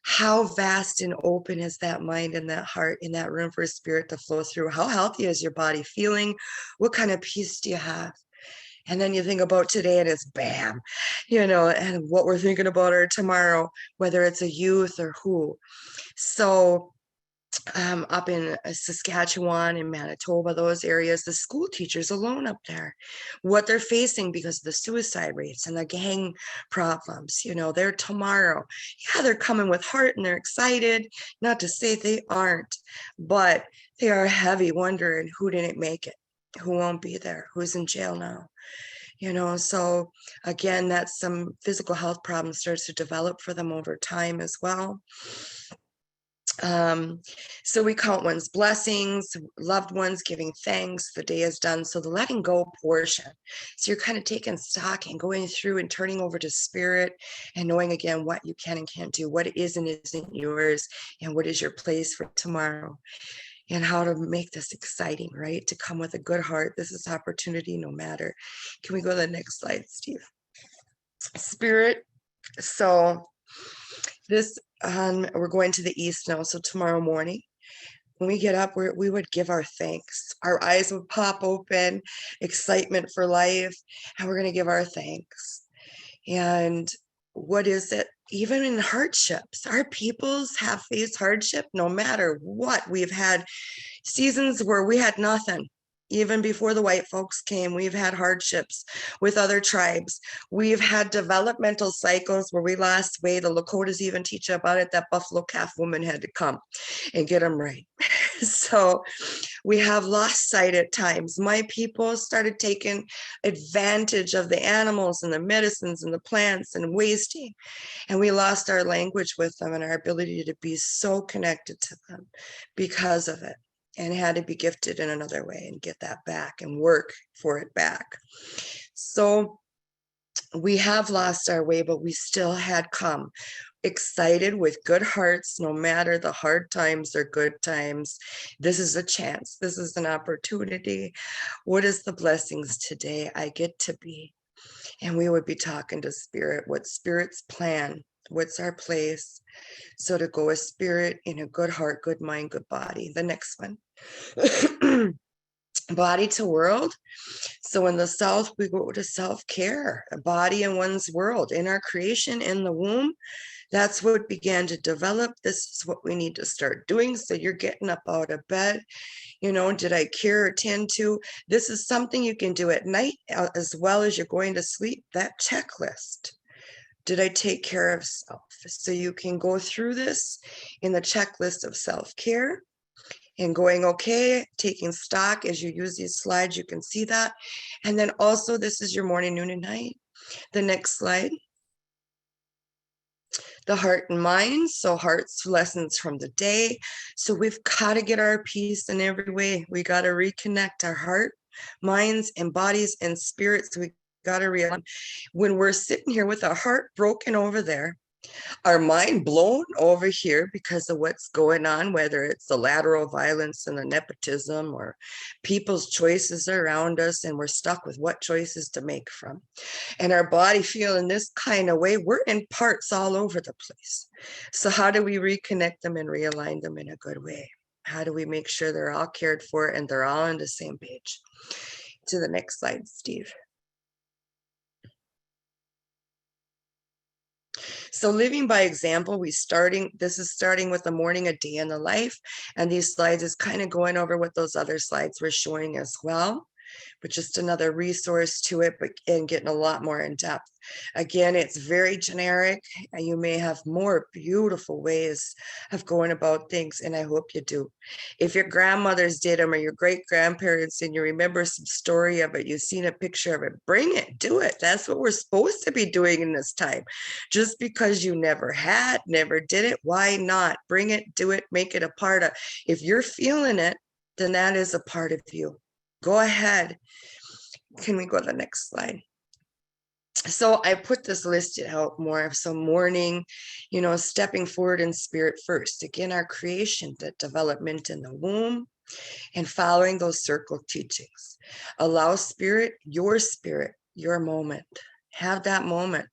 how vast and open is that mind and that heart in that room for spirit to flow through? How healthy is your body feeling? What kind of peace do you have? And then you think about today and it's bam, and what we're thinking about our tomorrow, whether it's a youth or who. So up in Saskatchewan and Manitoba, those areas, the school teachers alone up there, what they're facing because of the suicide rates and the gang problems, they're tomorrow. Yeah, they're coming with heart and they're excited, not to say they aren't, but they are heavy wondering who didn't make it, who won't be there, who's in jail now. So again, that's some physical health problems starts to develop for them over time as well. So we count one's blessings, loved ones, giving thanks, the day is done. So the letting go portion. So you're kind of taking stock and going through and turning over to spirit and knowing again what you can and can't do, what is and isn't yours, and what is your place for tomorrow, and how to make this exciting, right? To come with a good heart. This is opportunity no matter. Can we go to the next slide, Steve? Spirit. So this, we're going to the east now. So tomorrow morning, when we get up, we would give our thanks. Our eyes would pop open, excitement for life, and we're going to give our thanks. And what is it? Even in hardships, our peoples have faced hardship no matter what. We've had seasons where we had nothing. Even before the white folks came, we've had hardships with other tribes. We've had developmental cycles where we lost weight. The Lakotas even teach about it, that buffalo calf woman had to come and get them right. So we have lost sight at times. My people started taking advantage of the animals and the medicines and the plants and wasting. And we lost our language with them and our ability to be so connected to them because of it, and had to be gifted in another way and get that back and work for it back. So we have lost our way, but we still had come excited with good hearts, no matter the hard times or good times. This is a chance. This is an opportunity. What is the blessings today I get to be? And we would be talking to spirit, what spirit's plan, what's our place. So to go with spirit in a good heart, good mind, good body. The next one. Body to world. So in the South, we go to self-care, a body in one's world. In our creation, in the womb, that's what began to develop. This is what we need to start doing. So you're getting up out of bed. You know, did I care or tend to? This is something you can do at night as well as you're going to sleep. That checklist. Did I take care of self? So you can go through this in the checklist of self-care and going, okay, taking stock as you use these slides, you can see that. And then also this is your morning, noon, and night. The next slide. The heart and mind. So heart's lessons from the day. So we've got to get our peace in every way. We got to reconnect our heart, minds, and bodies and spirits. We got to realize when we're sitting here with our heart broken over there, our mind blown over here because of what's going on, whether it's the lateral violence and the nepotism or people's choices around us, and we're stuck with what choices to make from. And our body feeling this kind of way, we're in parts all over the place. So how do we reconnect them and realign them in a good way? How do we make sure they're all cared for and they're all on the same page? To the next slide, Steve. So living by example, this is starting with the morning, a day in the life. And these slides is kind of going over what those other slides were showing as well, but just another resource to it, but and getting a lot more in depth. Again, it's very generic, and you may have more beautiful ways of going about things, and I hope you do. If your grandmothers did them or your great grandparents and you remember some story of it, you've seen a picture of it, bring it, do it. That's what we're supposed to be doing in this time. Just because you never did it, why not? Bring it, do it, make it a part of. If you're feeling it, then that is a part of you. Go ahead. Can we go to the next slide? So I put this listed out more. So morning, you know, stepping forward in spirit first. Again, our creation, the development in the womb, and following those circle teachings. Allow spirit, your moment. Have that moment.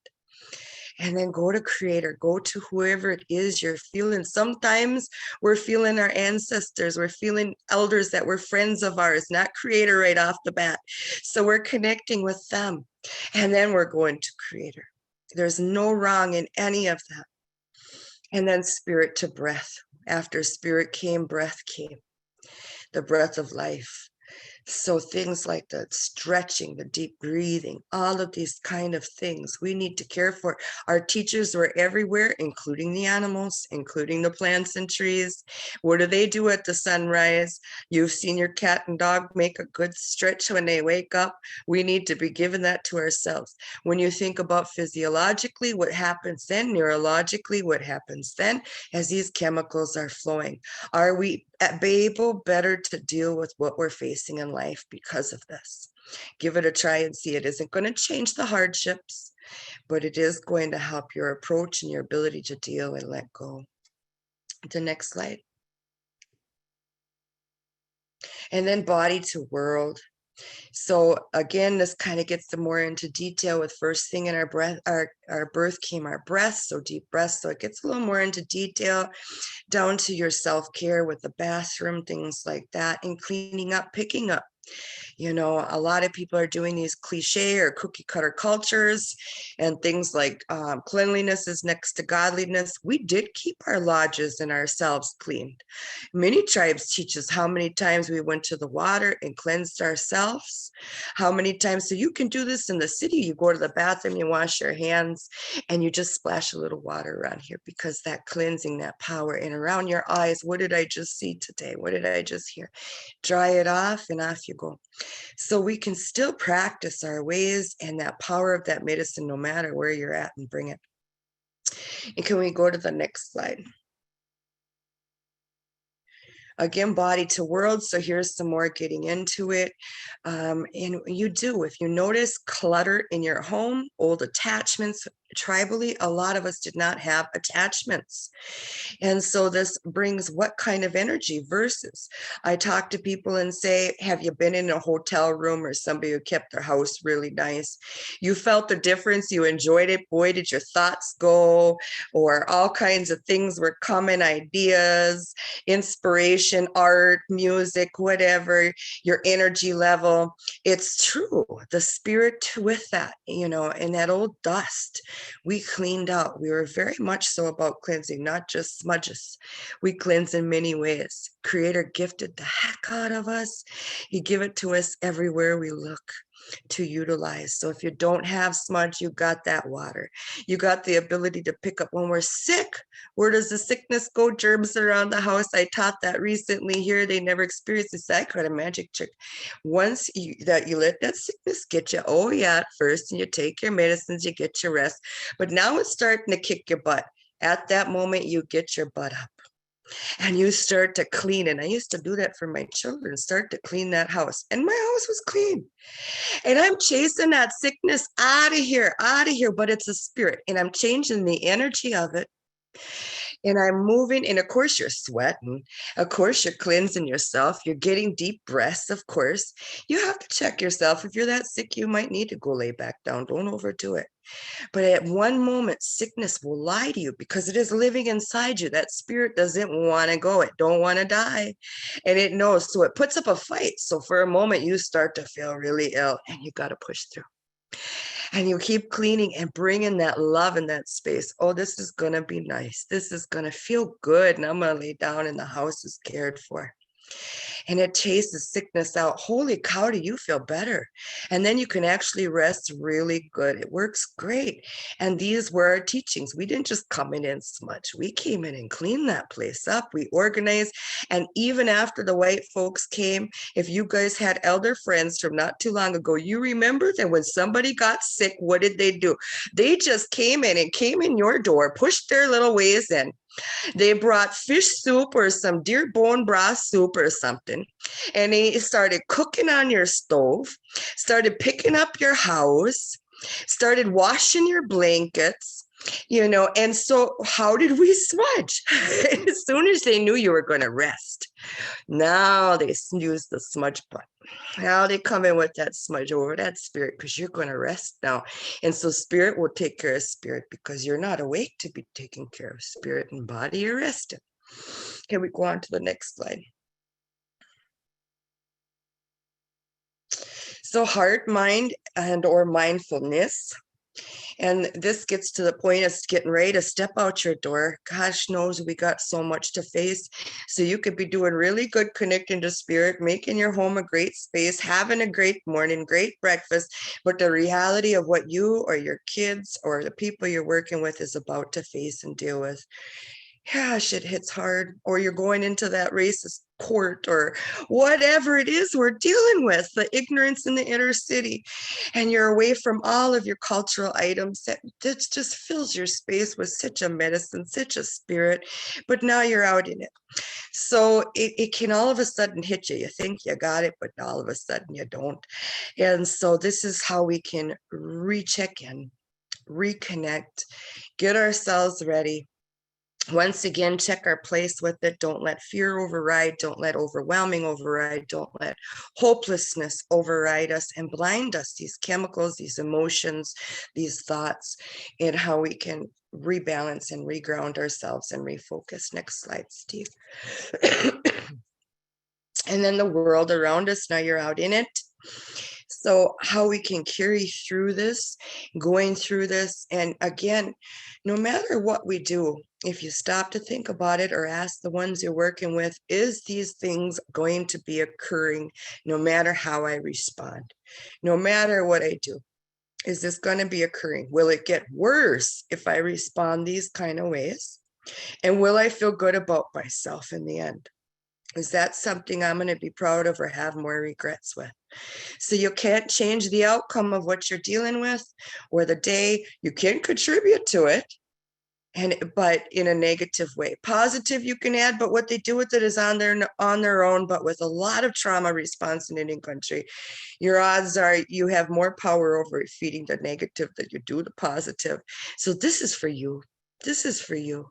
And then go to creator, go to whoever it is you're feeling. Sometimes we're feeling our ancestors, we're feeling elders that were friends of ours, not creator right off the bat. So we're connecting with them. And then we're going to creator. There's no wrong in any of that. And then spirit to breath. After spirit came, breath came. The breath of life. So things like the stretching, the deep breathing, all of these kind of things we need to care for. Our teachers were everywhere, including the animals, including the plants and trees. What do they do at the sunrise? You've seen your cat and dog make a good stretch when they wake up. We need to be giving that to ourselves. When you think about physiologically, what happens then, neurologically, what happens then as these chemicals are flowing? Are we able better to deal with what we're facing in life because of this? Give it a try and see. It isn't going to change the hardships, but it is going to help your approach and your ability to deal and let go. The next slide. And then body to world. So again, this kind of gets more into detail with first thing in our breath, our birth came our breath, so deep breaths. So it gets a little more into detail down to your self-care with the bathroom, things like that, and cleaning up, picking up. You know, a lot of people are doing these cliche or cookie cutter cultures and things like cleanliness is next to godliness. We did keep our lodges and ourselves clean. Many tribes teach us how many times we went to the water and cleansed ourselves. How many times, so you can do this in the city. You go to the bathroom, you wash your hands, and you just splash a little water around here because that cleansing, that power, and around your eyes, what did I just see today? What did I just hear? Dry it off and off you go. So we can still practice our ways and that power of that medicine, no matter where you're at, and bring it. And can we go to the next slide? Again, body to world. So here's some more getting into it. And you do, if you notice clutter in your home, old attachments, tribally, a lot of us did not have attachments. And so this brings what kind of energy versus I talk to people and say, have you been in a hotel room or somebody who kept their house really nice? You felt the difference. You enjoyed it. Boy, did your thoughts go, or all kinds of things were coming, ideas, inspiration, art, music, whatever, your energy level. It's true. The spirit with that, you know, and that old dust we cleaned out. We were very much so about cleansing, not just smudges. We cleanse in many ways. Creator gifted the heck out of us. He give it to us everywhere we look to utilize. So if you don't have smudge, you got that water. You got the ability to pick up when we're sick. Where does the sickness go? Germs around the house. I taught that recently here. They never experienced this. I got a magic trick. Once you let that sickness get you, oh yeah, at first, and you take your medicines, you get your rest. But now it's starting to kick your butt. At that moment, you get your butt up and you start to clean. And I used to do that for my children, start to clean that house. And my house was clean. And I'm chasing that sickness out of here, but it's a spirit. And I'm changing the energy of it. And I'm moving. And of course, you're sweating. Of course, you're cleansing yourself. You're getting deep breaths, of course. You have to check yourself. If you're that sick, you might need to go lay back down. Don't overdo it. But at one moment, sickness will lie to you because it is living inside you. That spirit doesn't want to go. It don't want to die. And it knows. So it puts up a fight. So for a moment, you start to feel really ill and you got to push through. And you keep cleaning and bringing that love in that space. Oh, this is going to be nice. This is going to feel good. And I'm going to lay down and the house is cared for. And it chases sickness out. Holy cow, do you feel better? And then you can actually rest really good. It works great. And these were our teachings. We didn't just come in and smudge. We came in and cleaned that place up. We organized. And even after the white folks came, if you guys had elder friends from not too long ago, you remember that when somebody got sick, what did they do? They just came in and came in your door, pushed their little ways in. They brought fish soup or some deer bone broth soup or something. And they started cooking on your stove, started picking up your house, started washing your blankets, you know. And so how did we smudge? As soon as they knew you were going to rest, now they use the smudge button. Now they come in with that smudge over that spirit because you're going to rest now. And so spirit will take care of spirit because you're not awake to be taking care of spirit and body. You're rested. Can we go on to the next slide? So heart, mind, and or mindfulness. And this gets to the point of getting ready to step out your door. Gosh knows we got so much to face. So you could be doing really good connecting to spirit, making your home a great space, having a great morning, great breakfast. But the reality of what you or your kids or the people you're working with is about to face and deal with, gosh, it hits hard. Or you're going into that racist court or whatever it is we're dealing with, the ignorance in the inner city, and you're away from all of your cultural items that just fills your space with such a medicine, such a spirit, but now you're out in it. So it can all of a sudden hit you. You think you got it, but all of a sudden you don't. And so this is how we can recheck in, reconnect, get ourselves ready. Once again, check our place with it. Don't let fear override. Don't let overwhelming override. Don't let hopelessness override us and blind us, these chemicals, these emotions, these thoughts, and how we can rebalance and reground ourselves and refocus. Next slide, Steve. And then the world around us, now you're out in it. So how we can carry through this, going through this. And again, no matter what we do, if you stop to think about it or ask the ones you're working with, is these things going to be occurring no matter how I respond, no matter what I do? Is this going to be occurring? Will it get worse if I respond these kind of ways? And will I feel good about myself in the end? Is that something I'm going to be proud of or have more regrets with? So you can't change the outcome of what you're dealing with or the day. You can contribute to it, but in a negative way. Positive you can add, but what they do with it is on their own. But with a lot of trauma response in Indian country, your odds are you have more power over feeding the negative than you do the positive. So this is for you. This is for you.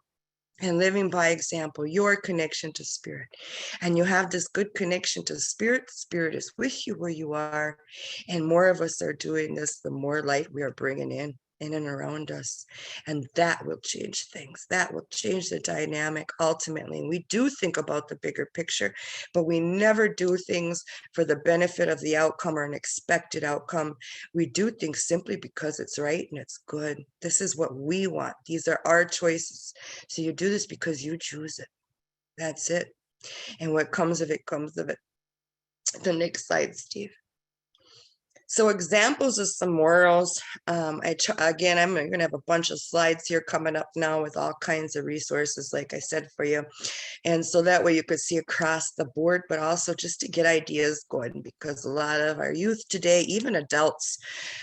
And living by example, your connection to spirit. And you have this good connection to spirit. Spirit is with you where you are. And more of us are doing this, the more light we are bringing in and around us. And that will change things. That will change the dynamic ultimately. And we do think about the bigger picture, but we never do things for the benefit of the outcome or an expected outcome. We do things simply because it's right and it's good. This is what we want. These are our choices. So you do this because you choose it. That's it. And what comes of it comes of it. The next slide, Steve. So examples of some morals. Again, I'm going to have a bunch of slides here coming up now with all kinds of resources, like I said, for you. And so that way you could see across the board, but also just to get ideas going, because a lot of our youth today, even adults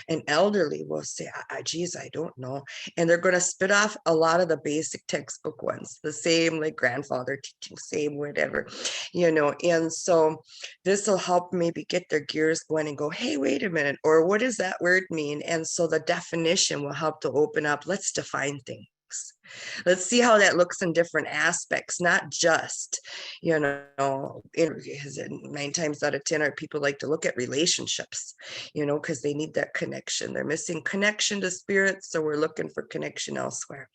and elderly, will say, geez, I don't know. And they're going to spit off a lot of the basic textbook ones, the same like grandfather teaching, same whatever, and so this will help maybe get their gears going and go, hey, wait a minute, or what does that word mean? And so the definition will help to open up. Let's define things. Let's see how that looks in different aspects, not just, because 9 times out of 10 our people like to look at relationships, because they need that connection. They're missing connection to spirit, so we're looking for connection elsewhere.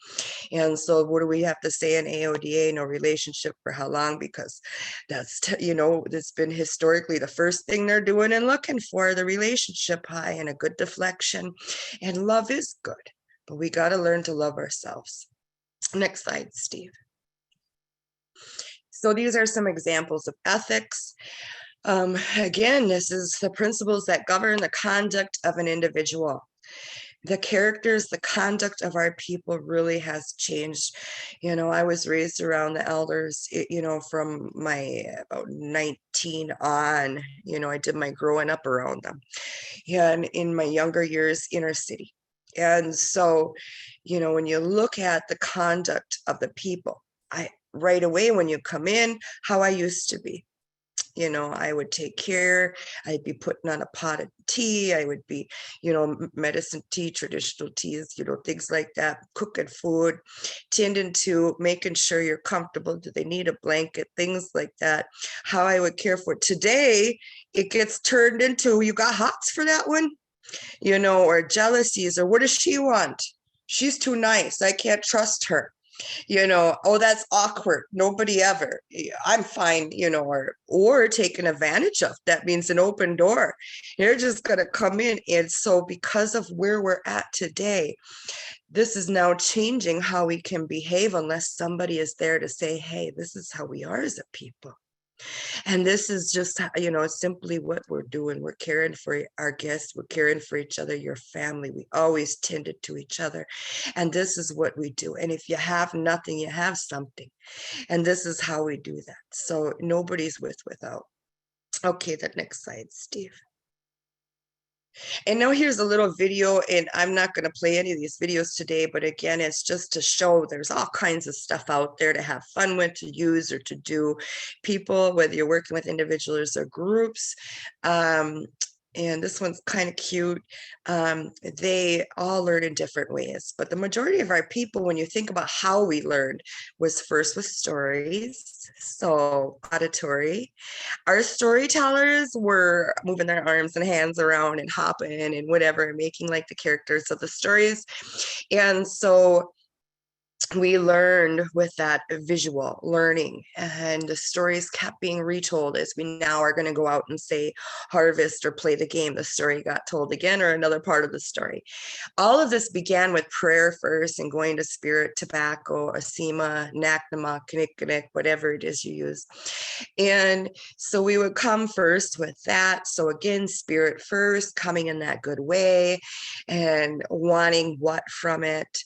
And so what do we have to say in AODA? No relationship for how long? Because that's, it's been historically the first thing they're doing and looking for, the relationship high and a good deflection. And love is good, but we got to learn to love ourselves. Next slide, Steve. So these are some examples of ethics. Again, this is the principles that govern the conduct of an individual. The characters, the conduct of our people really has changed. I was raised around the elders, from my about 19 on, I did my growing up around them. And in my younger years, inner city. And so, when you look at the conduct of the people, right away when you come in, how I used to be. I would take care. I'd be putting on a pot of tea. I would be, medicine tea, traditional teas, things like that, cooking food, tending to making sure you're comfortable. Do they need a blanket? Things like that. How I would care for it. Today, it gets turned into, you got hots for that one? Or jealousies, or what does she want? She's too nice. I can't trust her. Oh, that's awkward. Nobody ever. I'm fine, or taken advantage of. That means an open door. You're just going to come in. And so because of where we're at today, this is now changing how we can behave unless somebody is there to say, hey, this is how we are as a people. And this is just, simply what we're doing. We're caring for our guests. We're caring for each other, your family. We always tended to each other. And this is what we do. And if you have nothing, you have something. And this is how we do that. So nobody's without. Okay, the next slide, Steve. And now here's a little video, and I'm not going to play any of these videos today, but again, it's just to show there's all kinds of stuff out there to have fun with, to use, or to do. People, whether you're working with individuals or groups, and this one's kind of cute. They all learn in different ways, but the majority of our people, when you think about how we learned, was first with stories, so auditory. Our storytellers were moving their arms and hands around and hopping and whatever, making like the characters of the stories. And so we learned with that visual learning, and the stories kept being retold as we now are going to go out and say harvest or play the game. The story got told again, or another part of the story. All of this began with prayer first and going to spirit, tobacco, asima, naknama, knik, whatever it is you use. And so we would come first with that. So again, spirit first, coming in that good way and wanting what from it,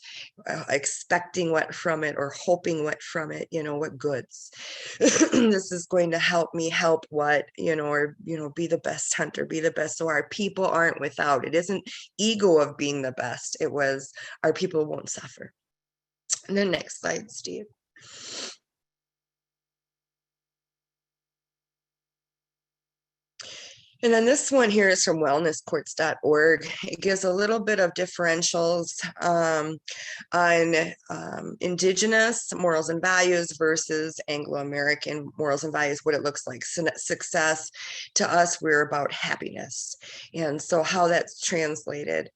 expecting what from it, or hoping what from it, what goods. This is going to help me help what, or, be the best hunter, be the best. So our people aren't without. It isn't ego of being the best. It was our people won't suffer. And then next slide, Steve. And then this one here is from wellnesscourts.org. It gives a little bit of differentials on Indigenous morals and values versus Anglo-American morals and values, what it looks like. Success to us, we're about happiness. And so how that's translated.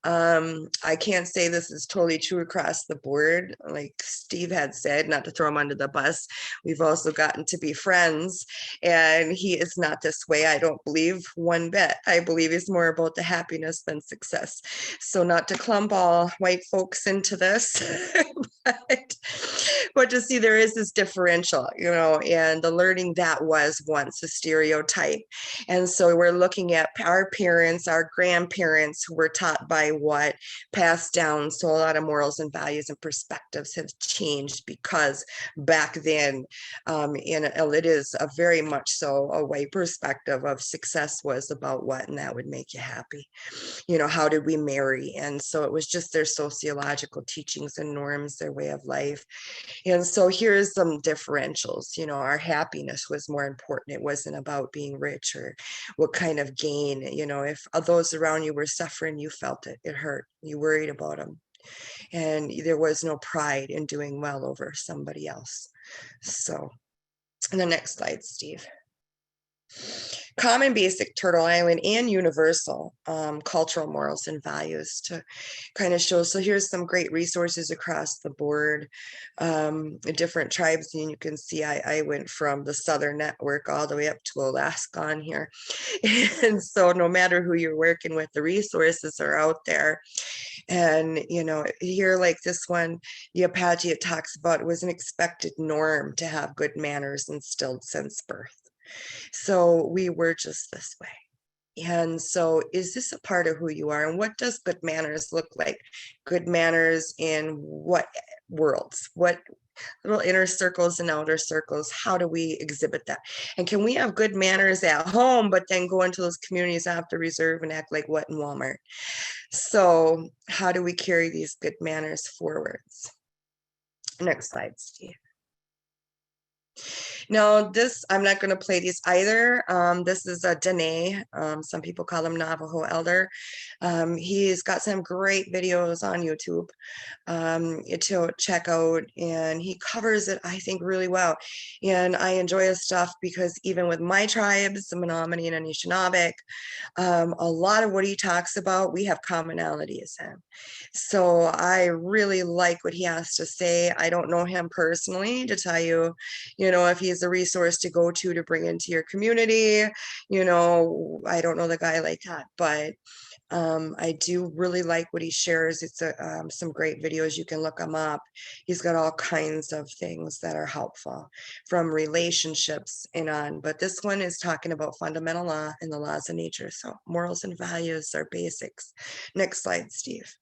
I can't say this is totally true across the board. Like Steve had said, not to throw him under the bus, we've also gotten to be friends, and he is not this way. I don't believe one bit. I believe it's more about the happiness than success. So not to clump all white folks into this, but to see there is this differential, and the learning that was once a stereotype. And so we're looking at our parents, our grandparents, who were taught by what, passed down. So a lot of morals and values and perspectives have changed, because back then, and it is a very much so a white perspective of success was about what, and that would make you happy. How did we marry? And so it was just their sociological teachings and norms, their way of life. And so here's some differentials. Our happiness was more important. It wasn't about being rich or what kind of gain. If those around you were suffering, you felt it. It hurt. You worried about them. And there was no pride in doing well over somebody else. So, and the next slide, Steve. Common, basic, Turtle Island, and universal cultural morals and values to kind of show. So here's some great resources across the board, different tribes. And you can see I went from the Southern Network all the way up to Alaska on here. And so no matter who you're working with, the resources are out there. And, here, like this one, the Apache, it talks about it was an expected norm to have good manners instilled since birth. So we were just this way. And so is this a part of who you are? And what does good manners look like? Good manners in what worlds? What little inner circles and outer circles? How do we exhibit that? And can we have good manners at home, but then go into those communities after reserve and act like what in Walmart? So how do we carry these good manners forwards? Next slide, Steve. No, this, I'm not going to play these either. This is a Dene. Some people call him Navajo Elder. He's got some great videos on YouTube to check out, and he covers it, I think, really well. And I enjoy his stuff because even with my tribes, the Menominee and Anishinaabe, a lot of what he talks about, we have commonalities in. So I really like what he has to say. I don't know him personally to tell you, if he's a resource to go to bring into your community. I don't know the guy like that, but I do really like what he shares. It's some great videos. You can look him up. He's got all kinds of things that are helpful, from relationships and on. But this one is talking about fundamental law and the laws of nature. So morals and values are basics. Next slide, Steve.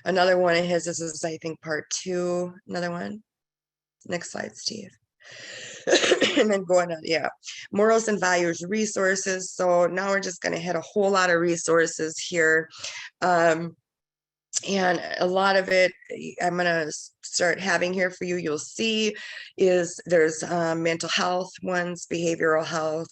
Another one of his, this is, I think, part 2. Another one. Next slide, Steve. And then going on, yeah, morals and values, resources. So now we're just going to hit a whole lot of resources here. And a lot of it I'm going to start having here for you. You'll see is there's mental health ones, behavioral health,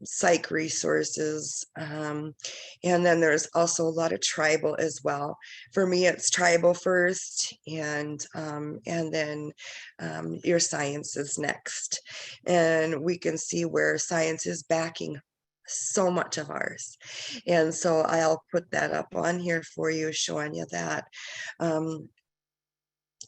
psych resources. And then there's also a lot of tribal as well. For me, it's tribal first, and then your science is next. And we can see where science is backing so much of ours. And so I'll put that up on here for you, showing you that.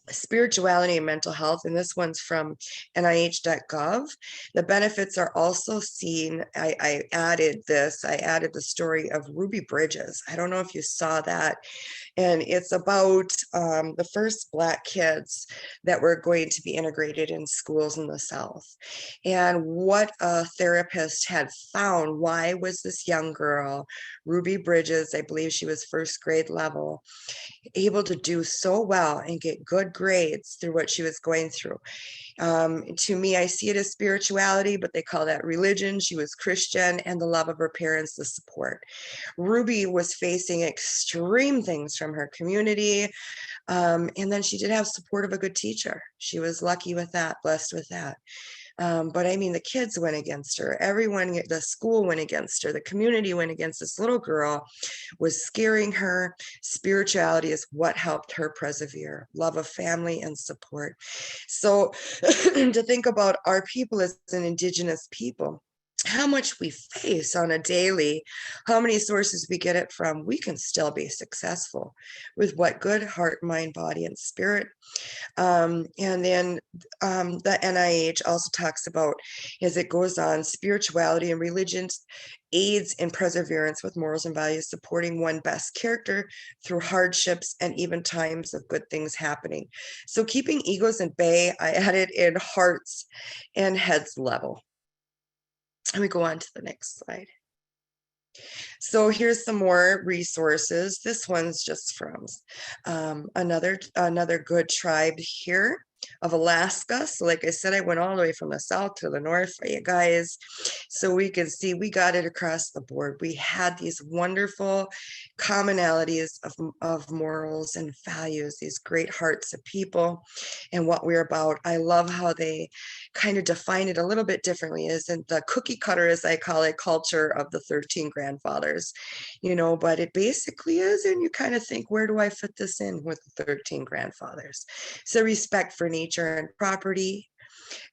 Spirituality and mental health, and this one's from nih.gov. The benefits are also seen. I added the story of Ruby Bridges. I don't know if you saw that. And it's about the first Black kids that were going to be integrated in schools in the South. And what a therapist had found, why was this young girl, Ruby Bridges, I believe she was first grade level, able to do so well and get good grades through what she was going through. To me, I see it as spirituality, but they call that religion. She was Christian, and the love of her parents, the support. Ruby was facing extreme things from her community. And then she did have support of a good teacher. She was lucky with that, blessed with that. But I mean, the kids went against her. Everyone, the school went against her. The community went against this little girl, was scaring her. Spirituality is what helped her persevere. Love of family and support. So to think about our people as an Indigenous people, how much we face on a daily, how many sources we get it from, we can still be successful with what good heart, mind, body, and spirit. And then the NIH also talks about, as it goes on, spirituality and religion aids in perseverance with morals and values, supporting one best character through hardships and even times of good things happening. So keeping egos at bay, I added in hearts and heads level. Let me go on to the next slide. So here's some more resources. This one's just from another good tribe here of Alaska. So like I said, I went all the way from the south to the north for you guys. So we can see we got it across the board. We had these wonderful commonalities of morals and values, these great hearts of people and what we're about. I love how they kind of define it a little bit differently. Isn't the cookie cutter, as I call it, culture of the 13 grandfathers, but it basically is. And you kind of think, where do I fit this in with the 13 grandfathers? So respect for nature and property,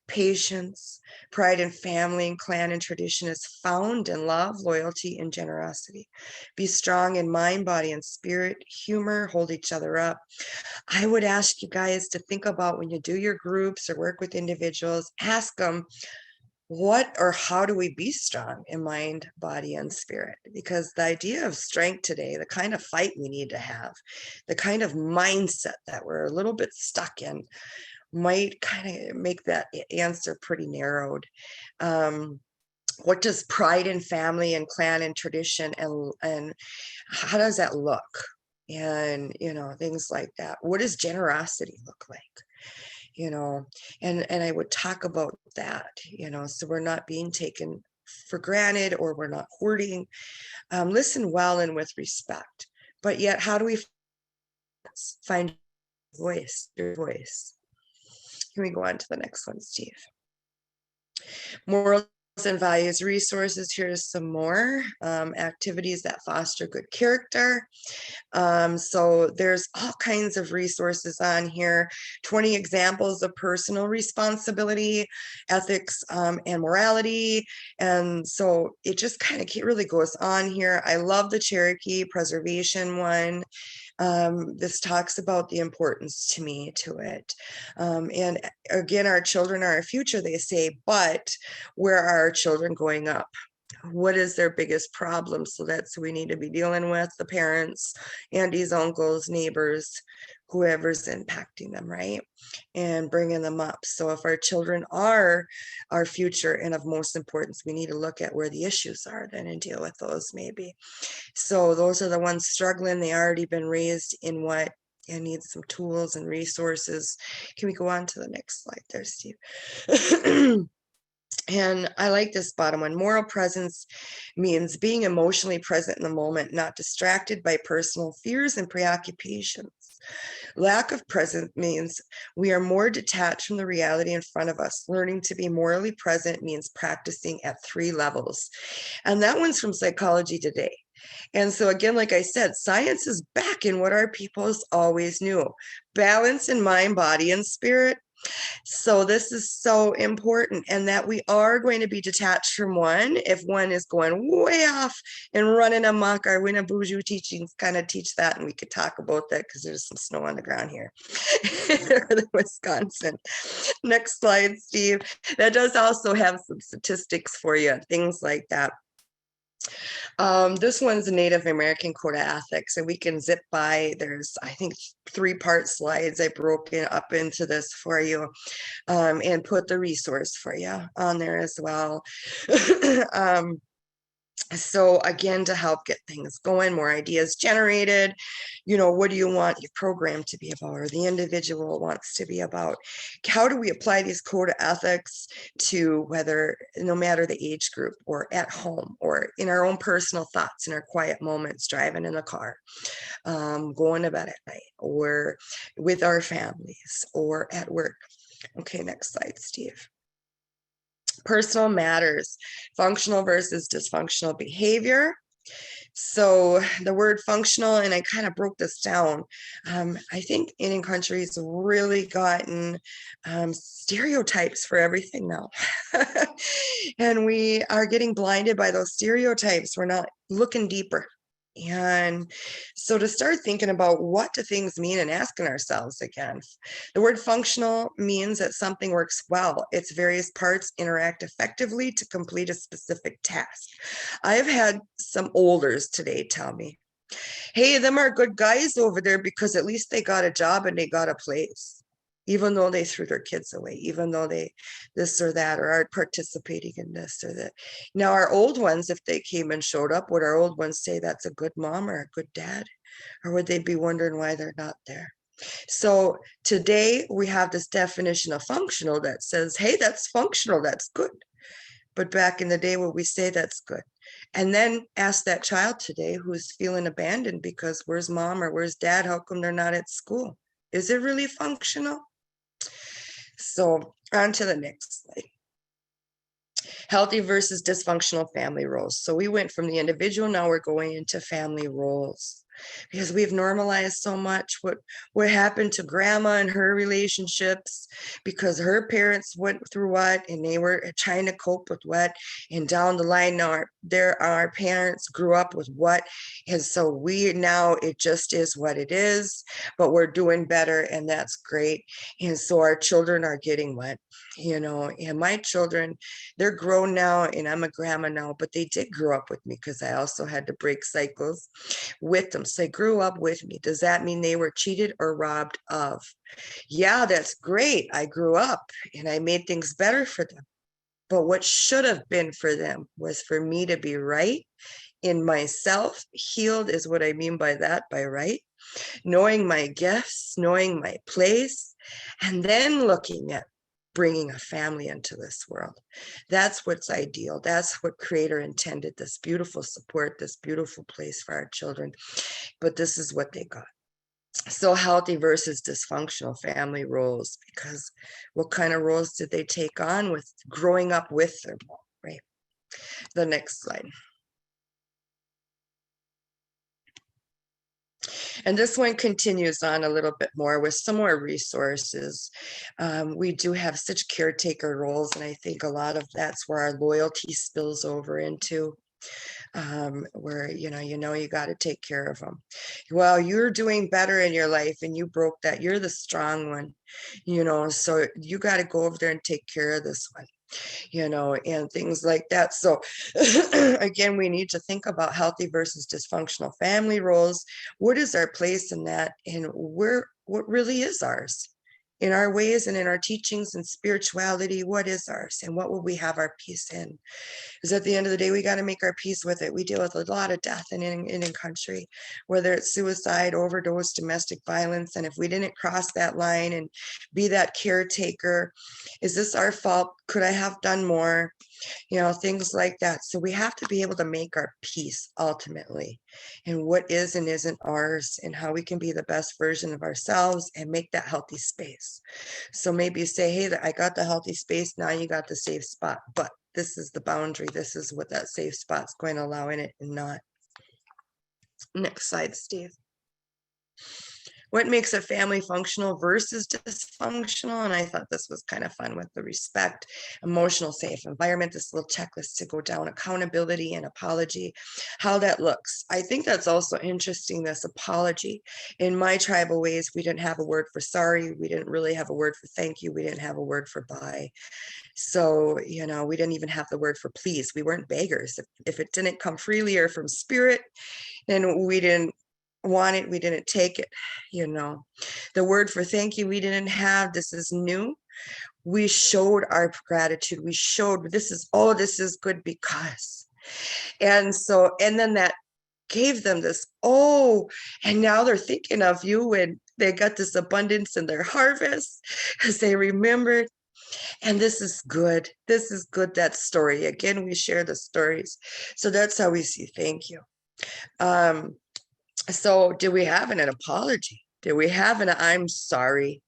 patience, pride in family and clan and tradition is found in love, loyalty, and generosity. Be strong in mind, body, and spirit, humor, hold each other up. I would ask you guys to think about, when you do your groups or work with individuals, ask them, what or how do we be strong in mind, body, and spirit? Because the idea of strength today, the kind of fight we need to have, the kind of mindset that we're a little bit stuck in, might kind of make that answer pretty narrowed. What does pride in family and clan and tradition and how does that look? And things like that. What does generosity look like? And I would talk about that, so we're not being taken for granted, or we're not hoarding. Listen well and with respect, but yet how do we find your voice? Can we go on to the next one, Steve? Morals and values resources. Here's some more activities that foster good character. So there's all kinds of resources on here, 20 examples of personal responsibility, ethics, and morality. And so it just kind of really goes on here. I love the Cherokee preservation one. This talks about the importance to me to it. And again, our children are our future, they say, but where are our children going up? What is their biggest problem? So that's who we need to be dealing with, the parents, aunties, uncles, neighbors, whoever's impacting them, right? And bringing them up. So if our children are our future and of most importance, we need to look at where the issues are then and deal with those maybe. So those are the ones struggling. They already been raised in what and need some tools and resources. Can we go on to the next slide there, Steve? And I like this bottom one. Moral presence means being emotionally present in the moment, not distracted by personal fears and preoccupations. Lack of presence means we are more detached from the reality in front of us. Learning to be morally present means practicing at 3 levels. And that one's from Psychology Today. And so again, like I said, science is back in what our peoples always knew. Balance in mind, body, and spirit. So this is so important, and that we are going to be detached from one. If one is going way off and running amok, our Winnebago teachings kind of teach that, and we could talk about that because there's some snow on the ground here in Wisconsin. Next slide, Steve. That does also have some statistics for you, things like that. This one's a Native American Code of Ethics, and we can zip by. There's, I think, 3-part slides I broke it up into this for you, and put the resource for you on there as well. So again, to help get things going, more ideas generated, what do you want your program to be about, or the individual wants to be about? How do we apply these code of ethics to whether, no matter the age group, or at home, or in our own personal thoughts, in our quiet moments, driving in the car, going to bed at night, or with our families, or at work? Okay, next slide, Steve. Personal matters, functional versus dysfunctional behavior. So the word functional, and I kind of broke this down. I think Indian countries really gotten stereotypes for everything now. And we are getting blinded by those stereotypes. We're not looking deeper. And so to start thinking about what do things mean and asking ourselves again, the word functional means that something works well. Its various parts interact effectively to complete a specific task. I've had some olders today tell me, hey, them are good guys over there because at least they got a job and they got a place, even though they threw their kids away, even though they this or that, or aren't participating in this or that. Now, our old ones, if they came and showed up, would our old ones say that's a good mom or a good dad? Or would they be wondering why they're not there? So today we have this definition of functional that says, hey, that's functional, that's good. But back in the day, would we say that's good? And then ask that child today who's feeling abandoned because where's mom or where's dad? How come they're not at school? Is it really functional? So on to the next slide. Healthy versus dysfunctional family roles. So we went from the individual, now we're going into family roles, because we've normalized so much what happened to grandma and her relationships, because her parents went through what and they were trying to cope with what, and down the line now our parents grew up with what, and so now it just is what it is, but we're doing better, and that's great. And so our children are getting what, and my children, they're grown now, and I'm a grandma now, but they did grow up with me because I also had to break cycles with them. So they grew up with me. Does that mean they were cheated or robbed of? Yeah, that's great. I grew up and I made things better for them. But what should have been for them was for me to be right in myself. Healed is what I mean by that, by right. Knowing my gifts, knowing my place, and then looking at bringing a family into this world. That's what's ideal. That's what Creator intended, this beautiful support, this beautiful place for our children. But this is what they got. So healthy versus dysfunctional family roles, because what kind of roles did they take on with growing up with them, right? The next slide. And this one continues on a little bit more with some more resources. We do have such caretaker roles, and I think a lot of that's where our loyalty spills over into. Where you got to take care of them. Well, you're doing better in your life and you broke that, you're the strong one, so you got to go over there and take care of this one, and things like that. So again, we need to think about healthy versus dysfunctional family roles. What is our place in that, and what really is ours in our ways and in our teachings and spirituality? What is ours, and what will we have our peace in? Because at the end of the day, we got to make our peace with it. We deal with a lot of death in country, whether it's suicide, overdose, domestic violence. And if we didn't cross that line and be that caretaker, is this our fault? Could I have done more? Things like that. So we have to be able to make our peace ultimately, and what is and isn't ours, and how we can be the best version of ourselves and make that healthy space. So maybe say, hey, I got the healthy space, now you got the safe spot, but this is the boundary. This is what that safe spot's going to allow in it and not. Next slide, Steve. What makes a family functional versus dysfunctional? And I thought this was kind of fun with the respect, emotional safe environment, this little checklist to go down, accountability and apology, how that looks. I think that's also interesting, this apology. In my tribal ways, we didn't have a word for sorry. We didn't really have a word for thank you. We didn't have a word for bye. So, we didn't even have the word for please. We weren't beggars. If it didn't come freely or from spirit, then we didn't want it, we didn't take it. The word for thank you we didn't have. This is new. We showed our gratitude. We showed this is good because. And then that gave them this, and now they're thinking of you, and they got this abundance in their harvest because they remembered. And this is good. This is good, that story. Again, we share the stories. So that's how we see thank you. So do we have an apology? Do we have an I'm sorry?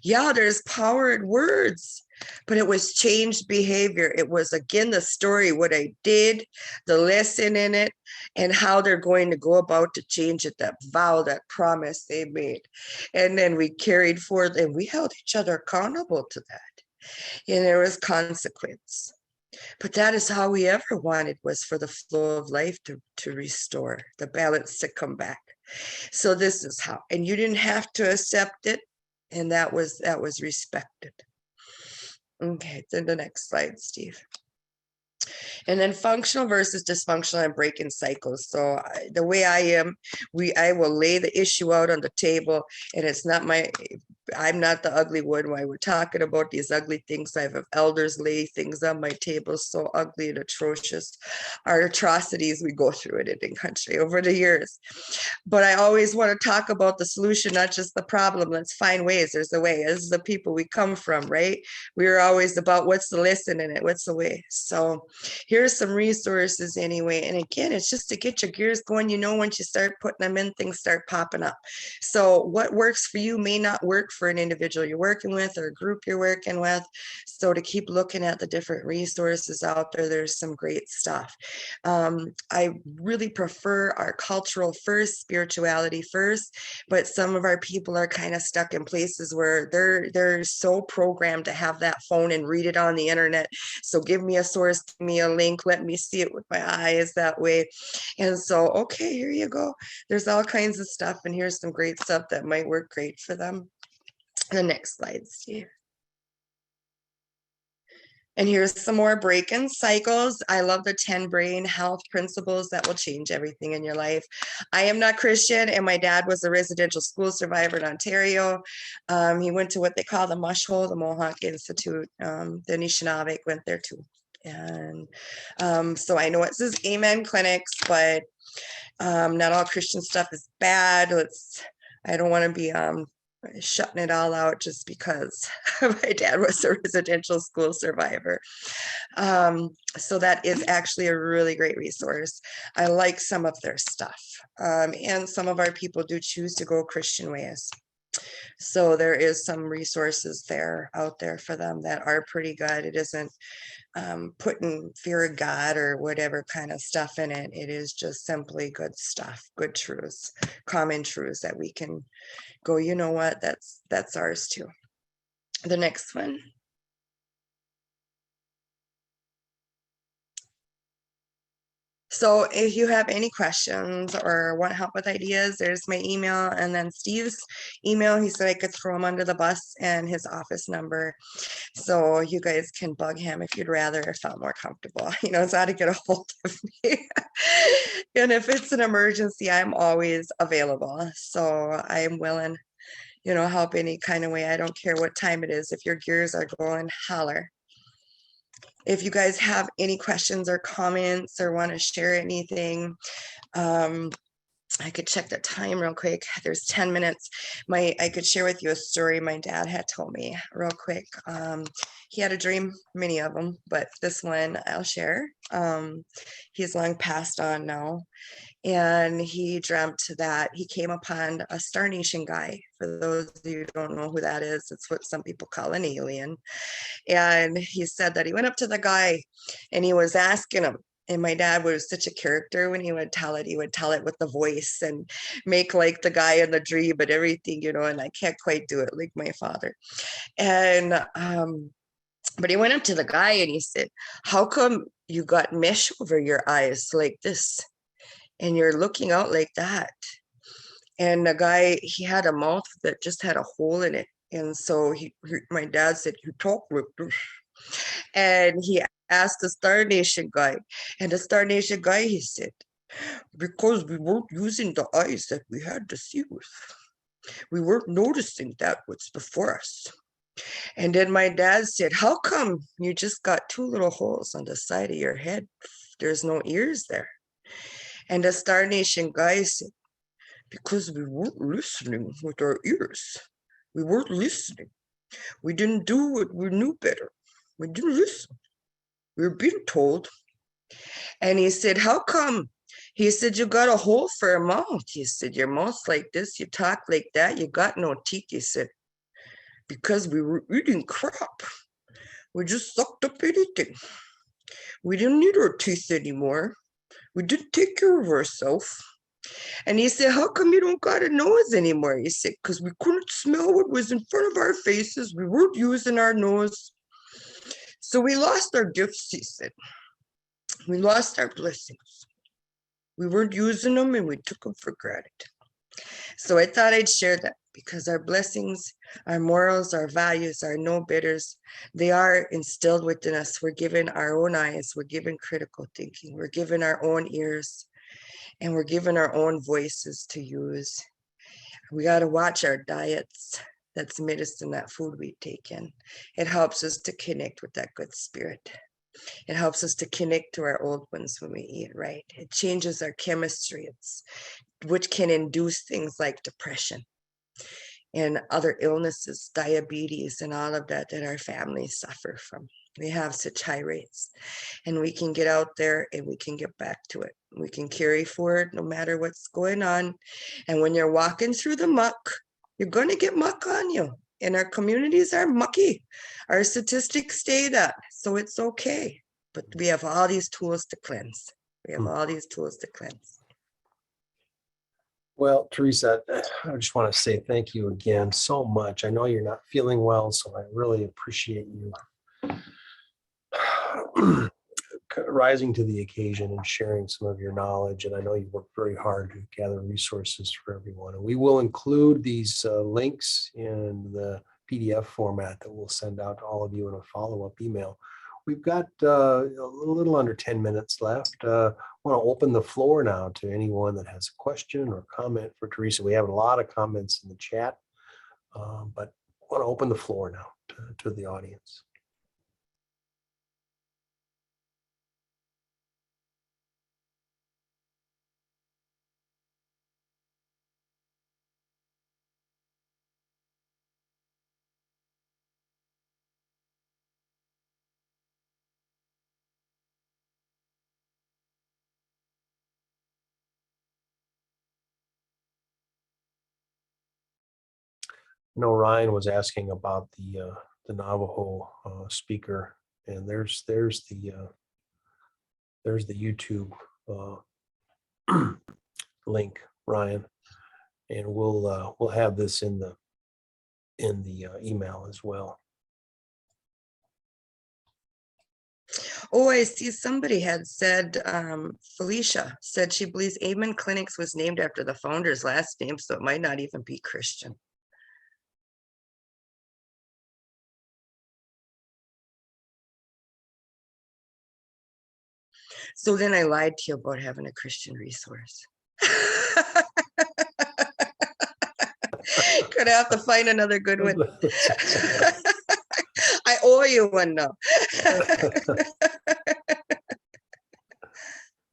Yeah, there's power in words, but it was changed behavior. It was, again, the story, what I did, the lesson in it, and how they're going to go about to change it, that vow, that promise they made. And then we carried forth, and we held each other accountable to that. And there was consequence. But that is how we ever wanted, was for the flow of life to restore, the balance to come back. So this is how, and you didn't have to accept it, and that was respected. Okay, then the next slide, Steve. And then functional versus dysfunctional and breaking cycles. So the way I am, I will lay the issue out on the table, and it's not I'm not the ugly one. While we're talking about these ugly things, I have elders lay things on my table so ugly and atrocious. Our atrocities we go through it in country over the years. But I always want to talk about the solution, not just the problem. Let's find ways. There's a way. This is the people we come from, right? We were always about what's the lesson in it, what's the way. So here's some resources anyway. And again, it's just to get your gears going. Once you start putting them in, things start popping up. So what works for you may not work for an individual you're working with or a group you're working with. So to keep looking at the different resources out there, there's some great stuff. I really prefer our cultural first, spirituality first, but some of our people are kind of stuck in places where they're so programmed to have that phone and read it on the internet. So give me a source, give me a link, let me see it with my eyes that way. And so, okay, here you go. There's all kinds of stuff, and here's some great stuff that might work great for them. The next slide, Steve. And here's some more break-in cycles. I love the 10 brain health principles that will change everything in your life. I am not Christian, and my dad was a residential school survivor in Ontario. He went to what they call the Mush Hole, the Mohawk Institute. The Anishinaabe went there too. And so I know it says Amen clinics, but not all Christian stuff is bad. I don't want to be shutting it all out just because my dad was a residential school survivor. So that is actually a really great resource. I like some of their stuff. And some of our people do choose to go Christian ways. So there is some resources there out there for them that are pretty good. It isn't putting fear of God or whatever kind of stuff in it. It is just simply good stuff, good truths, common truths that we can go, you know what, that's ours too. The next one. So if you have any questions or want help with ideas, there's my email, and then Steve's email. He said I could throw him under the bus, and his office number. So you guys can bug him if you'd rather, or felt more comfortable. He knows how to get a hold of me. And if it's an emergency, I'm always available. So I'm willing, help any kind of way. I don't care what time it is. If your gears are going, holler. If you guys have any questions or comments or want to share anything, I could check the time real quick. There's 10 minutes. I could share with you a story my dad had told me real quick. He had a dream, many of them, but this one I'll share. He's long passed on now. And he dreamt that he came upon a Star Nation guy. For those of you who don't know who that is, it's what some people call an alien. And he said that he went up to the guy and he was asking him. And my dad was such a character when he would tell it with the voice and make like the guy in the dream, but everything, and I can't quite do it like my father. And, but he went up to the guy and he said, how come you got mesh over your eyes like this? And you're looking out like that. And the guy, he had a mouth that just had a hole in it. And so my dad said, you talk like this. And he asked the Star Nation guy. And the Star Nation guy, he said, because we weren't using the eyes that we had to see with. We weren't noticing that what's before us. And then my dad said, how come you just got two little holes on the side of your head? There's no ears there. And the Star Nation guy said, because we weren't listening with our ears. We weren't listening. We didn't do what we knew better. We didn't listen. We were being told. And he said, how come? He said, you got a hole for a mouth. He said, your mouth's like this, you talk like that, you got no teeth. He said, because we were eating crap. We just sucked up anything. We didn't need our teeth anymore. We didn't take care of ourselves. And he said, how come you don't got a nose anymore? He said, because we couldn't smell what was in front of our faces. We weren't using our nose. So we lost our gifts, he said. We lost our blessings. We weren't using them and we took them for granted. So I thought I'd share that because our blessings, our morals, our values, our no bitters, they are instilled within us. We're given our own eyes. We're given critical thinking. We're given our own ears. And we're given our own voices to use. We got to watch our diets. That's medicine, that food we take in. It helps us to connect with that good spirit. It helps us to connect to our old ones when we eat right. It changes our chemistry, which can induce things like depression and other illnesses, diabetes, and all of that our families suffer from. We have such high rates, and we can get out there and we can get back to it. We can carry forward no matter what's going on. And when you're walking through the muck, you're going to get muck on you. And our communities are mucky. Our statistics say that. So it's okay. But we have all these tools to cleanse. We have all these tools to cleanse. Well, Teresa, I just want to say thank you again so much. I know you're not feeling well, so I really appreciate you rising to the occasion and sharing some of your knowledge. And I know you worked very hard to gather resources for everyone. And we will include these links in the PDF format that we'll send out to all of you in a follow-up email. We've got a little under 10 minutes left. I want to open the floor now to anyone that has a question or comment for Teresa. We have a lot of comments in the chat, but I want to open the floor now to the audience. know Ryan was asking about the Navajo speaker, and there's the YouTube link, Ryan, and we'll have this in the email as well. Oh, I see somebody had said, Felicia said she believes Amen Clinics was named after the founder's last name, so it might not even be Christian. So then I lied to you about having a Christian resource. Gonna have to find another good one. I owe you one now.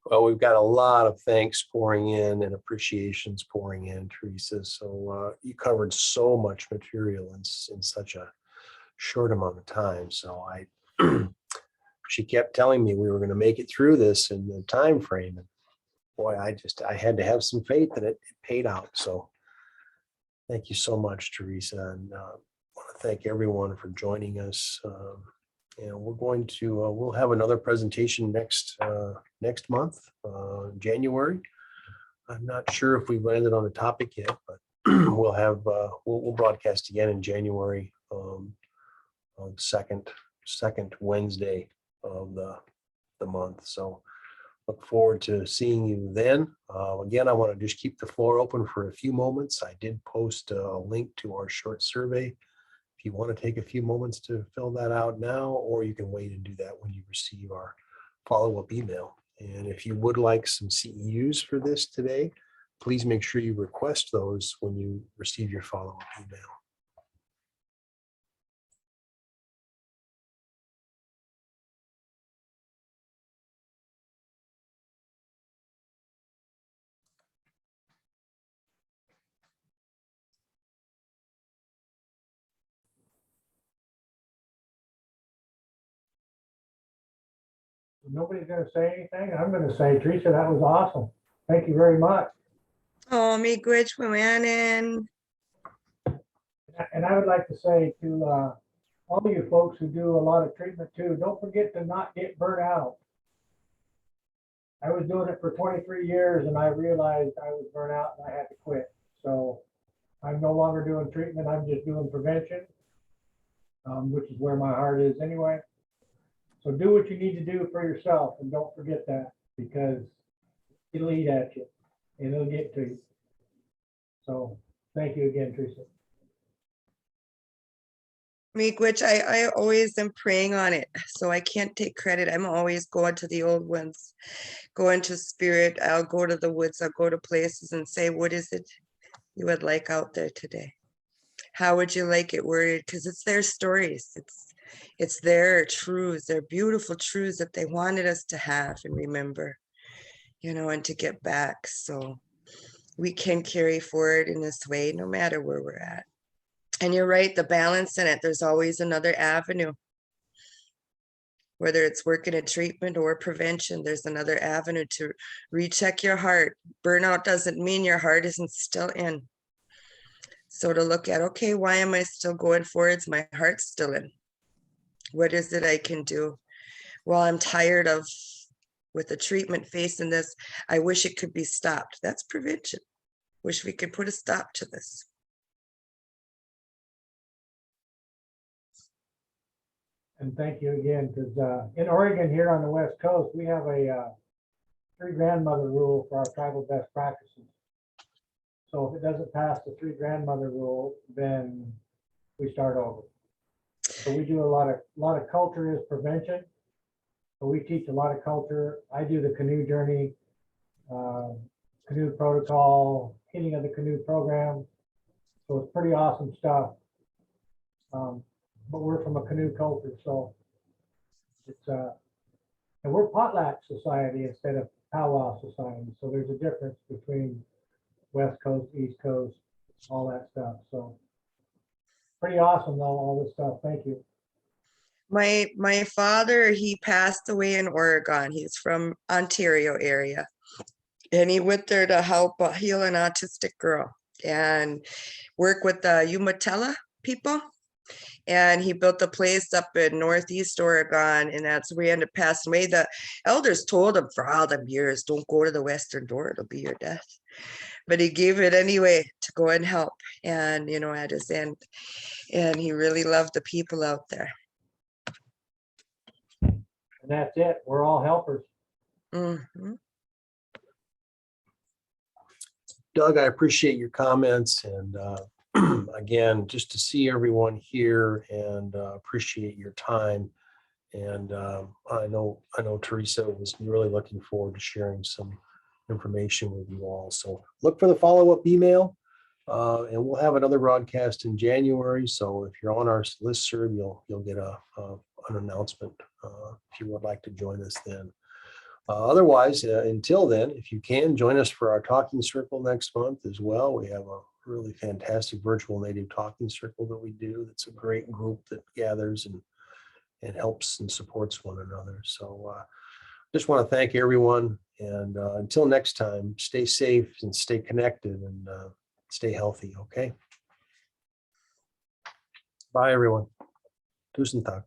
Well, we've got a lot of thanks pouring in and appreciations pouring in, Teresa. So you covered so much material in such a short amount of time. So she kept telling me we were going to make it through this in the time frame. And boy, I had to have some faith that it paid out. So thank you so much, Teresa. And I want to thank everyone for joining us. And we're going to, we'll have another presentation next month, January. I'm not sure if we've landed on a topic yet, but we'll have, we'll broadcast again in January, on second Wednesday of the month. So look forward to seeing you then. Again, I want to just keep the floor open for a few moments. I did post a link to our short survey. If you want to take a few moments to fill that out now, or you can wait and do that when you receive our follow-up email. And if you would like some CEUs for this today, please make sure you request those when you receive your follow-up email. Nobody's going to say anything. I'm going to say, Teresa, that was awesome. Thank you very much. Oh, me gwitch women. And I would like to say to all of you folks who do a lot of treatment too, don't forget to not get burnt out. I was doing it for 23 years and I realized I was burnt out and I had to quit. So I'm no longer doing treatment. I'm just doing prevention, which is where my heart is anyway. So do what you need to do for yourself and don't forget that, because it'll eat at you and it'll get to you. So thank you again, Teresa. Me gwitch, I always am praying on it, so I can't take credit. I'm always going to the old ones, going to spirit. I'll go to the woods, I'll go to places and say, what is it you would like out there today? How would you like it worded? Because it's their stories. It's their truths, their beautiful truths that they wanted us to have and remember, you know, and to get back. So we can carry forward in this way, no matter where we're at. And you're right, the balance in it, there's always another avenue. Whether it's working in treatment or prevention, there's another avenue to recheck your heart. Burnout doesn't mean your heart isn't still in. So to look at, okay, why am I still going forwards? My heart's still in. What is it I can do? Well, I'm tired of, with the treatment facing this, I wish it could be stopped. That's prevention. Wish we could put a stop to this. And thank you again, because in Oregon here on the West Coast, we have a 3 grandmother rule for our tribal best practices. So if it doesn't pass the 3 grandmother rule, then we start over. So we do a lot of culture is prevention. So we teach a lot of culture. I do the canoe journey, canoe protocol, hitting of the canoe program. So it's pretty awesome stuff. But we're from a canoe culture, so it's and we're potlatch society instead of powwow society. So there's a difference between West Coast, East Coast, all that stuff. So pretty awesome though, all this stuff. Thank you. My father, he passed away in Oregon. He's from Ontario area. And he went there to help heal an autistic girl. and work with the Umatilla people. And he built a place up in Northeast Oregon, and that's where he ended up passing away. The elders told him for all them years, don't go to the western door, it'll be your death. But he gave it anyway to go and help, and at his end. And he really loved the people out there. And that's it. We're all helpers. Mhm. Doug, I appreciate your comments, and again, just to see everyone here, and appreciate your time. And I know Teresa was really looking forward to sharing some information with you all. So look for the follow-up email, and we'll have another broadcast in January. So if you're on our listserv, you'll get an announcement if you would like to join us then. Otherwise, until then, if you can, join us for our talking circle next month as well. We have a really fantastic virtual native talking circle that we do. That's a great group that gathers and helps and supports one another. So just want to thank everyone. And until next time, stay safe and stay connected and stay healthy. Okay. Bye, everyone. Tusen Tag.